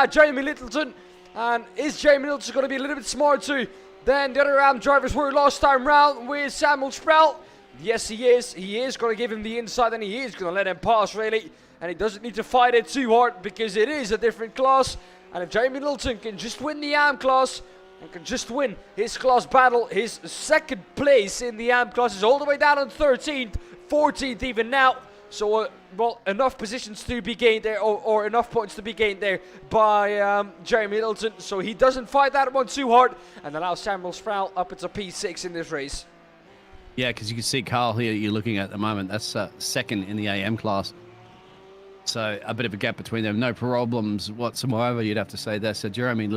[SPEAKER 6] Jamie Littleton. And is Jamie Littleton going to be a little bit smarter than the other RAM drivers were last time round with Samuel Sproul? Yes, he is. He is going to give him the inside, and he is going to let him pass, really. And he doesn't need to fight it too hard because it is a different class. And if Jamie Littleton can just win the AM class and can just win his class battle, his second place in the AM class is all the way down on 13th, 14th even now. So, well, enough positions to be gained there, or enough points to be gained there by Jamie Littleton. So he doesn't fight that one too hard and allows Samuel Sproul up into P6 in this race.
[SPEAKER 5] Yeah, because you can see Carl here you're looking at the moment. That's second in the AM class. So a bit of a gap between them. No problems whatsoever, you'd have to say there. So Jeremy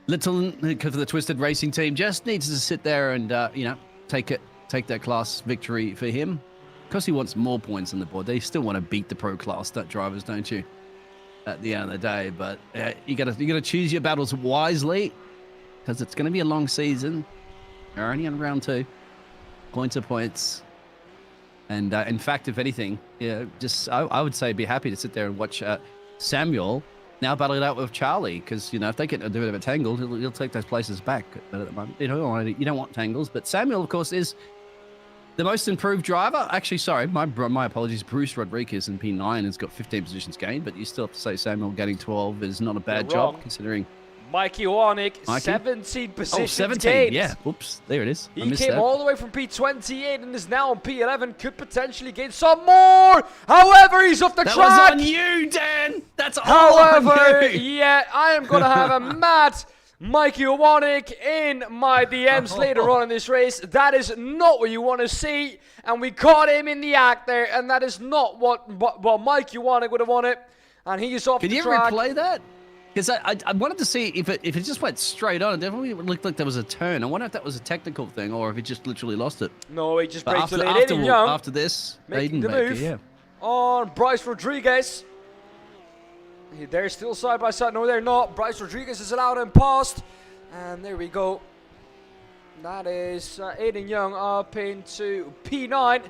[SPEAKER 5] Littleton, because of the Twisted Racing team, just needs to sit there and, you know, take that class victory for him. Because he wants more points on the board. They still want to beat the pro class drivers, don't you? At the end of the day. But you gotta choose your battles wisely, because it's going to be a long season. You're only on round 2. Points are points. And in fact, if anything, yeah, just I would say be happy to sit there and watch Samuel now battle it out with Charlie, because you know if they get a bit of a tangle, he'll take those places back. But at the moment, you don't want tangles. But Samuel, of course, is The most improved driver? Actually, sorry, my apologies. Bruce Rodriguez in P9 has got 15 positions gained, but you still have to say Samuel getting 12 is not a bad
[SPEAKER 6] You're wrong.
[SPEAKER 5] job considering.
[SPEAKER 6] Mikey Warnick,
[SPEAKER 5] Mikey?
[SPEAKER 6] 17 positions
[SPEAKER 5] 17.
[SPEAKER 6] gained.
[SPEAKER 5] Yeah. Oops. There it is. I
[SPEAKER 6] He
[SPEAKER 5] missed
[SPEAKER 6] came
[SPEAKER 5] that.
[SPEAKER 6] all the way from P28 and is now on P11. Could potentially gain some more. However, he's off the
[SPEAKER 5] That
[SPEAKER 6] track.
[SPEAKER 5] was on you, Dan. That's all on
[SPEAKER 6] However,
[SPEAKER 5] you.
[SPEAKER 6] yeah, I am going to have a mad Mikey Warnick in my DMs later on in this race. That is not what you want to see. And we caught him in the act there. And that is not what Mikey Warnick would have wanted. And he's off
[SPEAKER 5] Can
[SPEAKER 6] the
[SPEAKER 5] you
[SPEAKER 6] track.
[SPEAKER 5] replay that? Because I wanted to see if it just went straight on. It definitely looked like there was a turn. I wonder if that was a technical thing or if he just literally lost it.
[SPEAKER 6] No, he just
[SPEAKER 5] But
[SPEAKER 6] breaks
[SPEAKER 5] after,
[SPEAKER 6] it. Aiden Young
[SPEAKER 5] after this,
[SPEAKER 6] making
[SPEAKER 5] Aiden
[SPEAKER 6] the
[SPEAKER 5] Baker,
[SPEAKER 6] move
[SPEAKER 5] yeah.
[SPEAKER 6] on Bryce Rodriguez. They're still side by side. No, they're not. Bryce Rodriguez is allowed him past. And there we go. That is Aiden Young up into P9.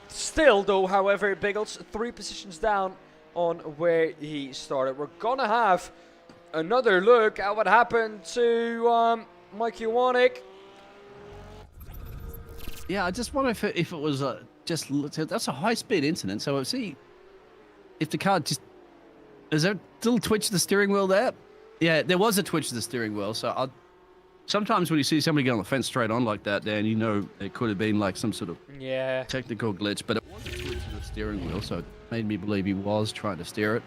[SPEAKER 6] Still, though, however, Biggles 3 positions down on where he started. We're going to have another look at what happened to Mikey Warnick.
[SPEAKER 5] Yeah, I just wonder if it was that's a high-speed incident. So see if the car just... Is there still twitch to the steering wheel there? Yeah, there was a twitch to the steering wheel. So sometimes when you see somebody get on the fence straight on like that, Dan, you know it could have been like some sort of technical glitch. But it was a twitch to the steering wheel, so it made me believe he was trying to steer it.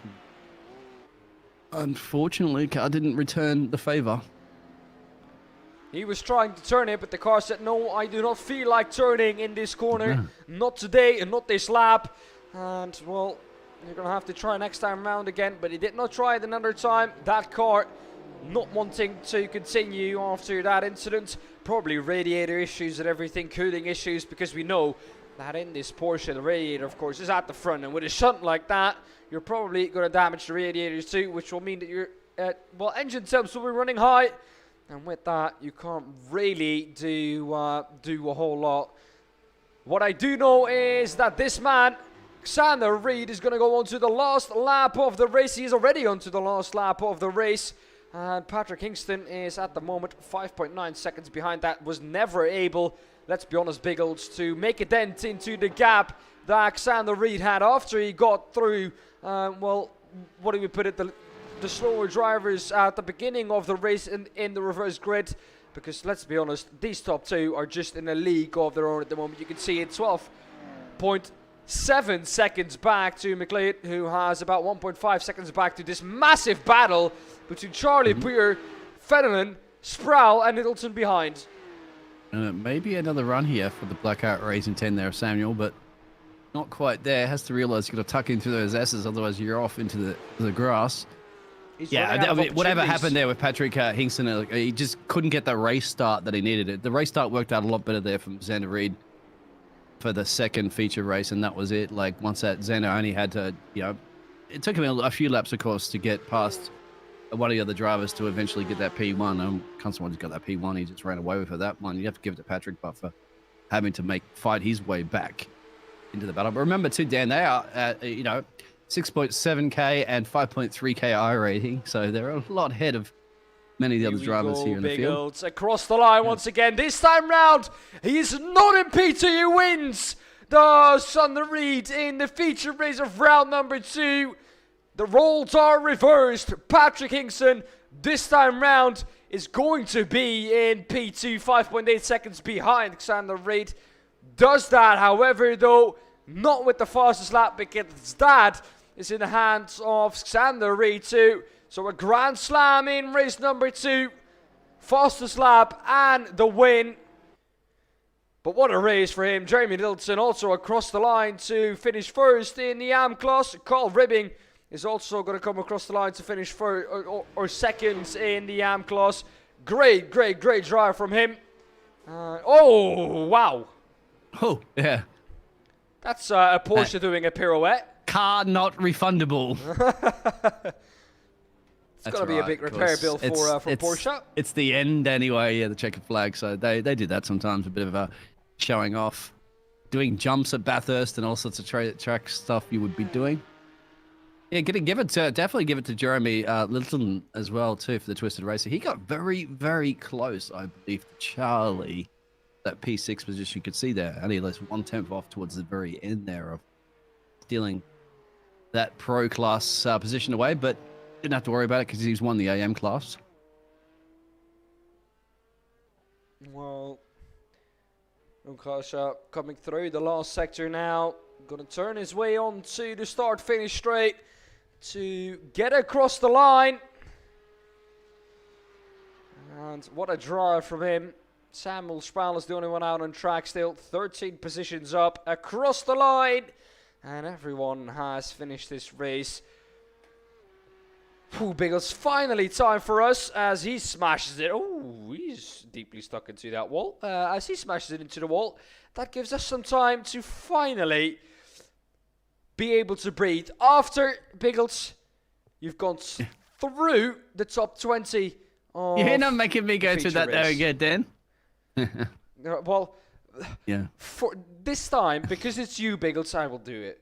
[SPEAKER 5] Unfortunately, car didn't return the favor.
[SPEAKER 6] He was trying to turn it, but the car said, no, I do not feel like turning in this corner. Not today and not this lap. And, well, you're going to have to try next time around again. But he did not try it another time. That car not wanting to continue after that incident. Probably radiator issues and everything, cooling issues, because we know that in this Porsche, the radiator, of course, is at the front. And with a shunt like that, you're probably going to damage the radiators too, which will mean that your engine temps will be running high. And with that, you can't really do a whole lot. What I do know is that this man, Xander Reed, is going to go on to the last lap of the race. He is already on to the last lap of the race. And Patrick Kingston is at the moment 5.9 seconds behind. That was never able, let's be honest, Biggles, to make a dent into the gap that Xander Reed had after he got through, well, what do we put it, the slower drivers at the beginning of the race in the reverse grid. Because let's be honest, these top two are just in a league of their own at the moment. You can see it 12.7 seconds back to McLeod, who has about 1.5 seconds back to this massive battle between Charlie Beer, Fenelon, Sproul and Middleton behind.
[SPEAKER 5] Maybe another run here for the Blackout Racing 10 there, Samuel, but not quite there. Has to realize you've got to tuck in through those S's, otherwise you're off into the grass. Yeah, I mean, whatever happened there with Patrick Hingston, he just couldn't get the race start that he needed. The race start worked out a lot better there from Xander Reed for the second feature race, and that was it. Like, once that, Xander only had to, it took him a few laps, of course, to get past one of the other drivers to eventually get that P1. Constantine got that P1. He just ran away with that one. You have to give it to Patrick, but for having to fight his way back into the battle. But remember, too, Dan, they are, 6.7K and 5.3K I rating, so they're a lot ahead of many of the other drivers here in the field.
[SPEAKER 6] Across the line once again. This time round, he is not in P2. He wins the Xander Reed in the feature race of round number 2. The roles are reversed. Patrick Hingston, this time round, is going to be in P2, 5.8 seconds behind Xander Reed. Does that, however, though, not with the fastest lap, because that is in the hands of Xander Reed too. So a grand slam in race number 2. Fastest lap and the win. But what a race for him. Jeremy Middleton also across the line to finish first in the AM class. Carl Ribbing is also going to come across the line to finish first or second in the AM class. Great drive from him. Oh, wow.
[SPEAKER 5] Oh, yeah.
[SPEAKER 6] That's a Porsche doing a pirouette.
[SPEAKER 5] Car not refundable.
[SPEAKER 6] It's got to be a big repair bill for Porsche.
[SPEAKER 5] It's the end anyway, yeah, the checkered flag. So they do that sometimes, a bit of a showing off. Doing jumps at Bathurst and all sorts of track stuff you would be doing. Yeah, definitely give it to Jeremy Littleton as well, too, for the Twisted Racer. He got very, very close, I believe, to Charlie that P6 position. You could see there, only less 1/10 off towards the very end there of stealing that pro class position away, but didn't have to worry about it because he's won the AM class.
[SPEAKER 6] Well, Lukasha coming through the last sector now. Gonna turn his way on to the start-finish straight to get across the line. And what a drive from him. Samuel Sproul is the only one out on track still. 13 positions up across the line. And everyone has finished this race. Ooh, Biggles, finally time for us as he smashes it. Oh, he's deeply stuck into that wall. As he smashes it into the wall, that gives us some time to finally be able to breathe. After, Biggles, you've gone through the top 20.
[SPEAKER 5] You're not making me go through that there again, Dan.
[SPEAKER 6] Well,
[SPEAKER 5] yeah.
[SPEAKER 6] For this time, because it's you, Biggles, I will do it.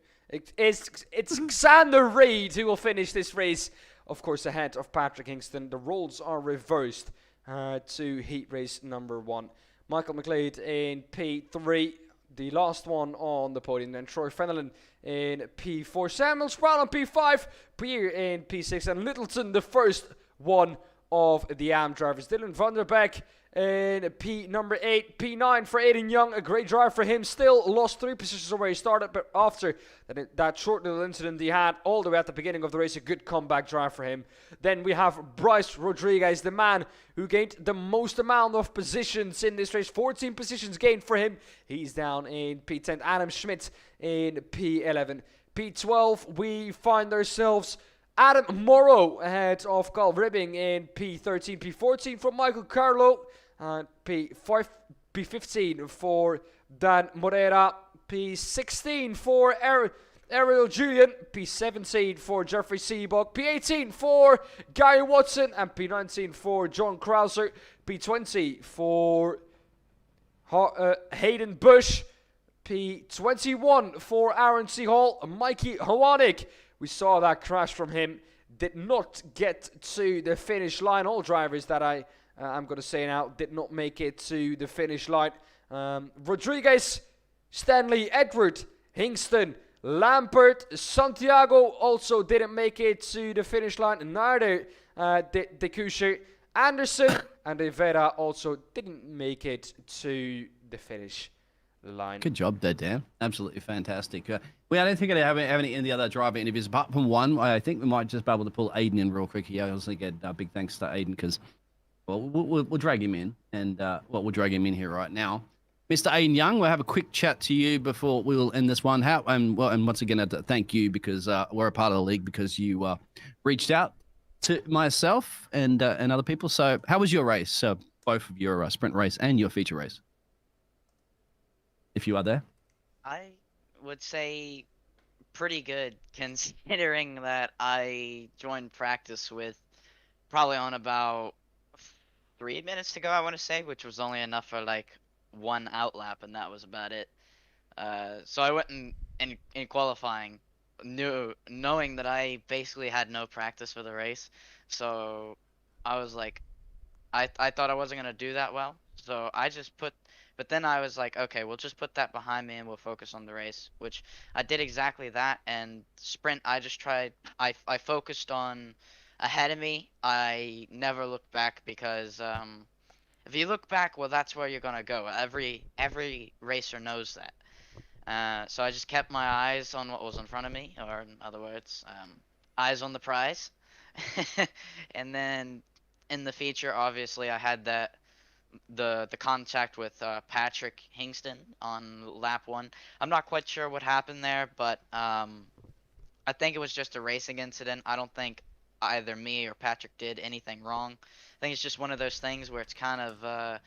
[SPEAKER 6] It's Xander Reed who will finish this race, of course, ahead of Patrick Hingston. The roles are reversed to heat race number 1. Michael McLeod in P3, the last one on the podium. Then Troy Fenelon in P4, Samuel Sproul on P5, Pierre in P6, and Littleton, the first one of the AM drivers. Dylan van der Beek in P number 8, P9 for Aiden Young, a great drive for him. Still lost 3 positions where he started, but after that short little incident he had all the way at the beginning of the race, a good comeback drive for him. Then we have Bryce Rodriguez, the man who gained the most amount of positions in this race. 14 positions gained for him. He's down in P10. Adam Schmidt in P11. P12, we find ourselves Adam Morrow ahead of Carl Ribbing in P13, P14 for Michael Carlo, and P15 for Dan Moreira, P16 for Ariel Julian, P17 for Jeffrey Seabog, P18 for Gary Watson, and P19 for John Krauser, P20 for Hayden Bush, P21 for Aaron C. Hall, Mikey Hawanik. We saw that crash from him. Did not get to the finish line. All drivers that I'm going to say now did not make it to the finish line. Rodriguez, Stanley, Edward, Hingston, Lampert, Santiago also didn't make it to the finish line. Neither did De Kusher. Anderson and Rivera also didn't make it to the finish line.
[SPEAKER 5] Good job there, Dan. Absolutely fantastic. I don't think I have any in the other driver interviews apart from one. I think we might just be able to pull Aiden in real quick here. I also get big thanks to Aiden because, well, we'll drag him in, and we'll drag him in here right now. Mr. Aiden Young, we'll have a quick chat to you before we will end this one. And once again, I'd thank you because we're a part of the league because you reached out to myself and other people. So, how was your race? Both of your sprint race and your feature race, if you are there.
[SPEAKER 7] I would say pretty good, considering that I joined practice with probably on about 3 minutes to go, I want to say, which was only enough for like one outlap, and that was about it. So I went in qualifying, knowing that I basically had no practice for the race. So I was like, I thought I wasn't going to do that well. So I just but then I was like, okay, we'll just put that behind me and we'll focus on the race, which I did exactly that. And sprint, I just tried, I focused on ahead of me. I never looked back because if you look back, well, that's where you're going to go. Every racer knows that. So I just kept my eyes on what was in front of me, or in other words, eyes on the prize. And then in the feature, obviously, I had the contact with Patrick Hingston on lap 1. I'm not quite sure what happened there, but I think it was just a racing incident. I don't think either me or Patrick did anything wrong. I think it's just one of those things where it's kind of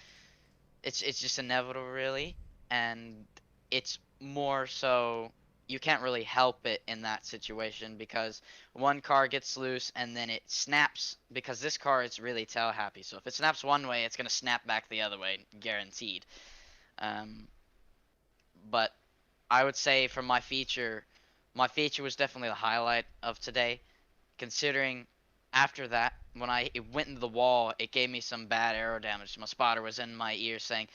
[SPEAKER 7] it's just inevitable, really, and it's more so you can't really help it in that situation because one car gets loose and then it snaps, because this car is really tail happy. So if it snaps one way, it's going to snap back the other way, guaranteed. But I would say for my feature was definitely the highlight of today, considering after that, when it went into the wall, it gave me some bad aero damage. My spotter was in my ear saying,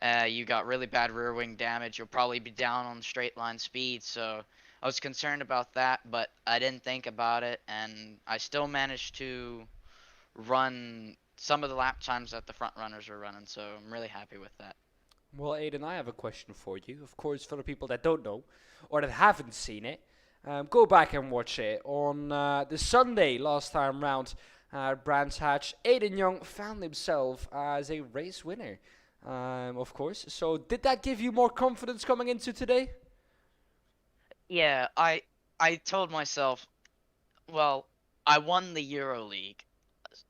[SPEAKER 7] You got really bad rear wing damage. You'll probably be down on straight line speed. So I was concerned about that, but I didn't think about it, and I still managed to run some of the lap times that the front runners were running. So I'm really happy with that.
[SPEAKER 6] Well, Aiden, I have a question for you. Of course, for the people that don't know or that haven't seen it, go back and watch it. On the Sunday last time round at Brands Hatch, Aiden Young found himself as a race winner, of course. So did that give you more confidence coming into today?
[SPEAKER 7] Yeah, I told myself, well, I won the Euro League,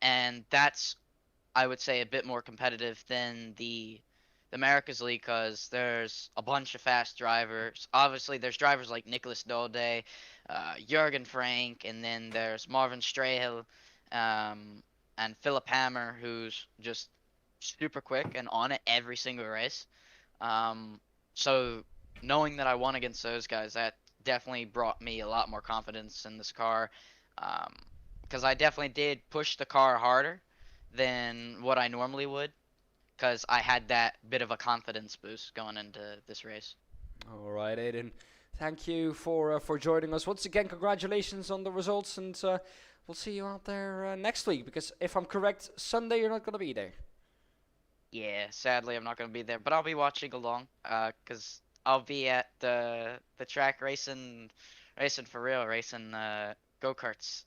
[SPEAKER 7] and that's, I would say, a bit more competitive than the Americas League, because there's a bunch of fast drivers. Obviously, there's drivers like Nicholas Dode, Jurgen Frank, and then there's Marvin Strehel, and Philip Hammer, who's just super quick and on it every single race. So knowing that I won against those guys, that definitely brought me a lot more confidence in this car, because I definitely did push the car harder than what I normally would, because I had that bit of a confidence boost going into this race.
[SPEAKER 6] All right, Aiden. Thank you for joining us once again. Congratulations on the results, and we'll see you out there next week. Because if I'm correct, Sunday you're not gonna be there.
[SPEAKER 7] Yeah, sadly I'm not going to be there, but I'll be watching along, because I'll be at the track racing for real, racing go-karts.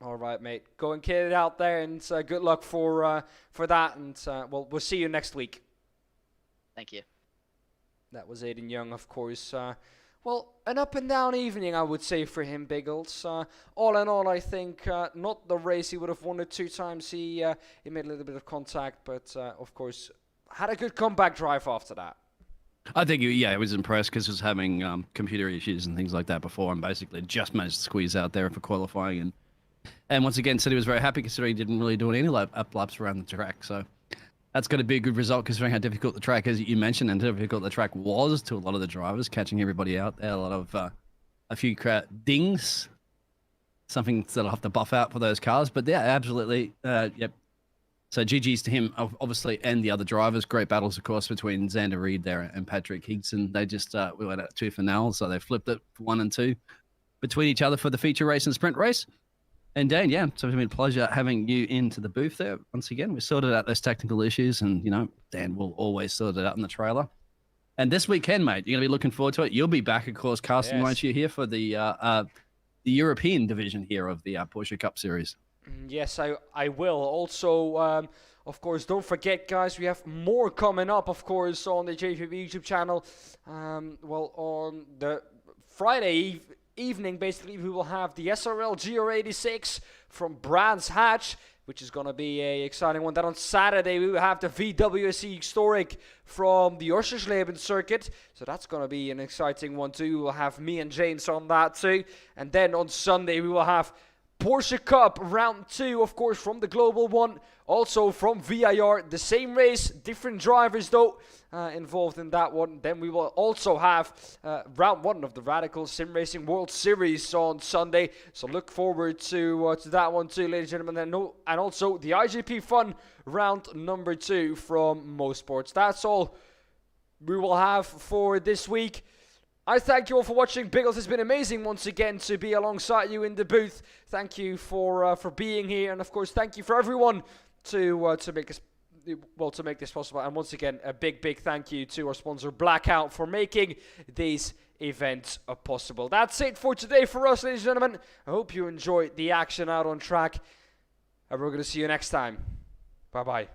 [SPEAKER 6] All right, mate. Go and get it out there, and good luck for that. And we'll see you next week.
[SPEAKER 7] Thank you.
[SPEAKER 6] That was Aiden Young, of course. An up and down evening, I would say, for him, Biggles. All in all, I think not the race he would have won it 2 times. He made a little bit of contact, but of course, had a good comeback drive after that.
[SPEAKER 5] I think, I was impressed because he was having computer issues and things like that before, and basically just managed to squeeze out there for qualifying. And once again, said he was very happy considering he didn't really do any up laps around the track. So that's going to be a good result considering how difficult the track is, you mentioned, and how difficult the track was to a lot of the drivers, catching everybody out there. A lot of a few dings, something that'll have to buff out for those cars. But yeah, absolutely. Yep. So GG's to him, obviously, and the other drivers. Great battles, of course, between Xander Reed there and Patrick Higson. They just we went at 2 finales, so they flipped it for 1 and 2 between each other for the feature race and sprint race. And Dan, yeah, so it's been a pleasure having you into the booth there once again. We sorted out those technical issues, and Dan will always sort it out in the trailer. And this weekend, mate, you're gonna be looking forward to it. You'll be back, of course, casting, won't you, here for the European division here of the Porsche Cup Series.
[SPEAKER 6] Yes, I will. Also, of course, don't forget, guys, we have more coming up, of course, on the JPB YouTube channel. On the Friday evening, basically, we will have the SRL GR86 from Brands Hatch, which is going to be a exciting one. Then on Saturday, we will have the VWSC Historic from the Oschersleben circuit. So that's going to be an exciting one, too. We will have me and James on that, too. And then on Sunday, we will have Porsche Cup Round 2, of course, from the Global One. Also from VIR, the same race, different drivers, though, involved in that one. Then we will also have Round 1 of the Radical Sim Racing World Series on Sunday. So look forward to that one, too, ladies and gentlemen. And also the IGP Fun Round number 2 from Mosports. That's all we will have for this week. I thank you all for watching. Biggles, has been amazing once again to be alongside you in the booth. Thank you for being here, and of course, thank you for everyone to make this possible. And once again, a big thank you to our sponsor Blackout for making these events possible. That's it for today for us, ladies and gentlemen. I hope you enjoyed the action out on track, and we're going to see you next time. Bye bye.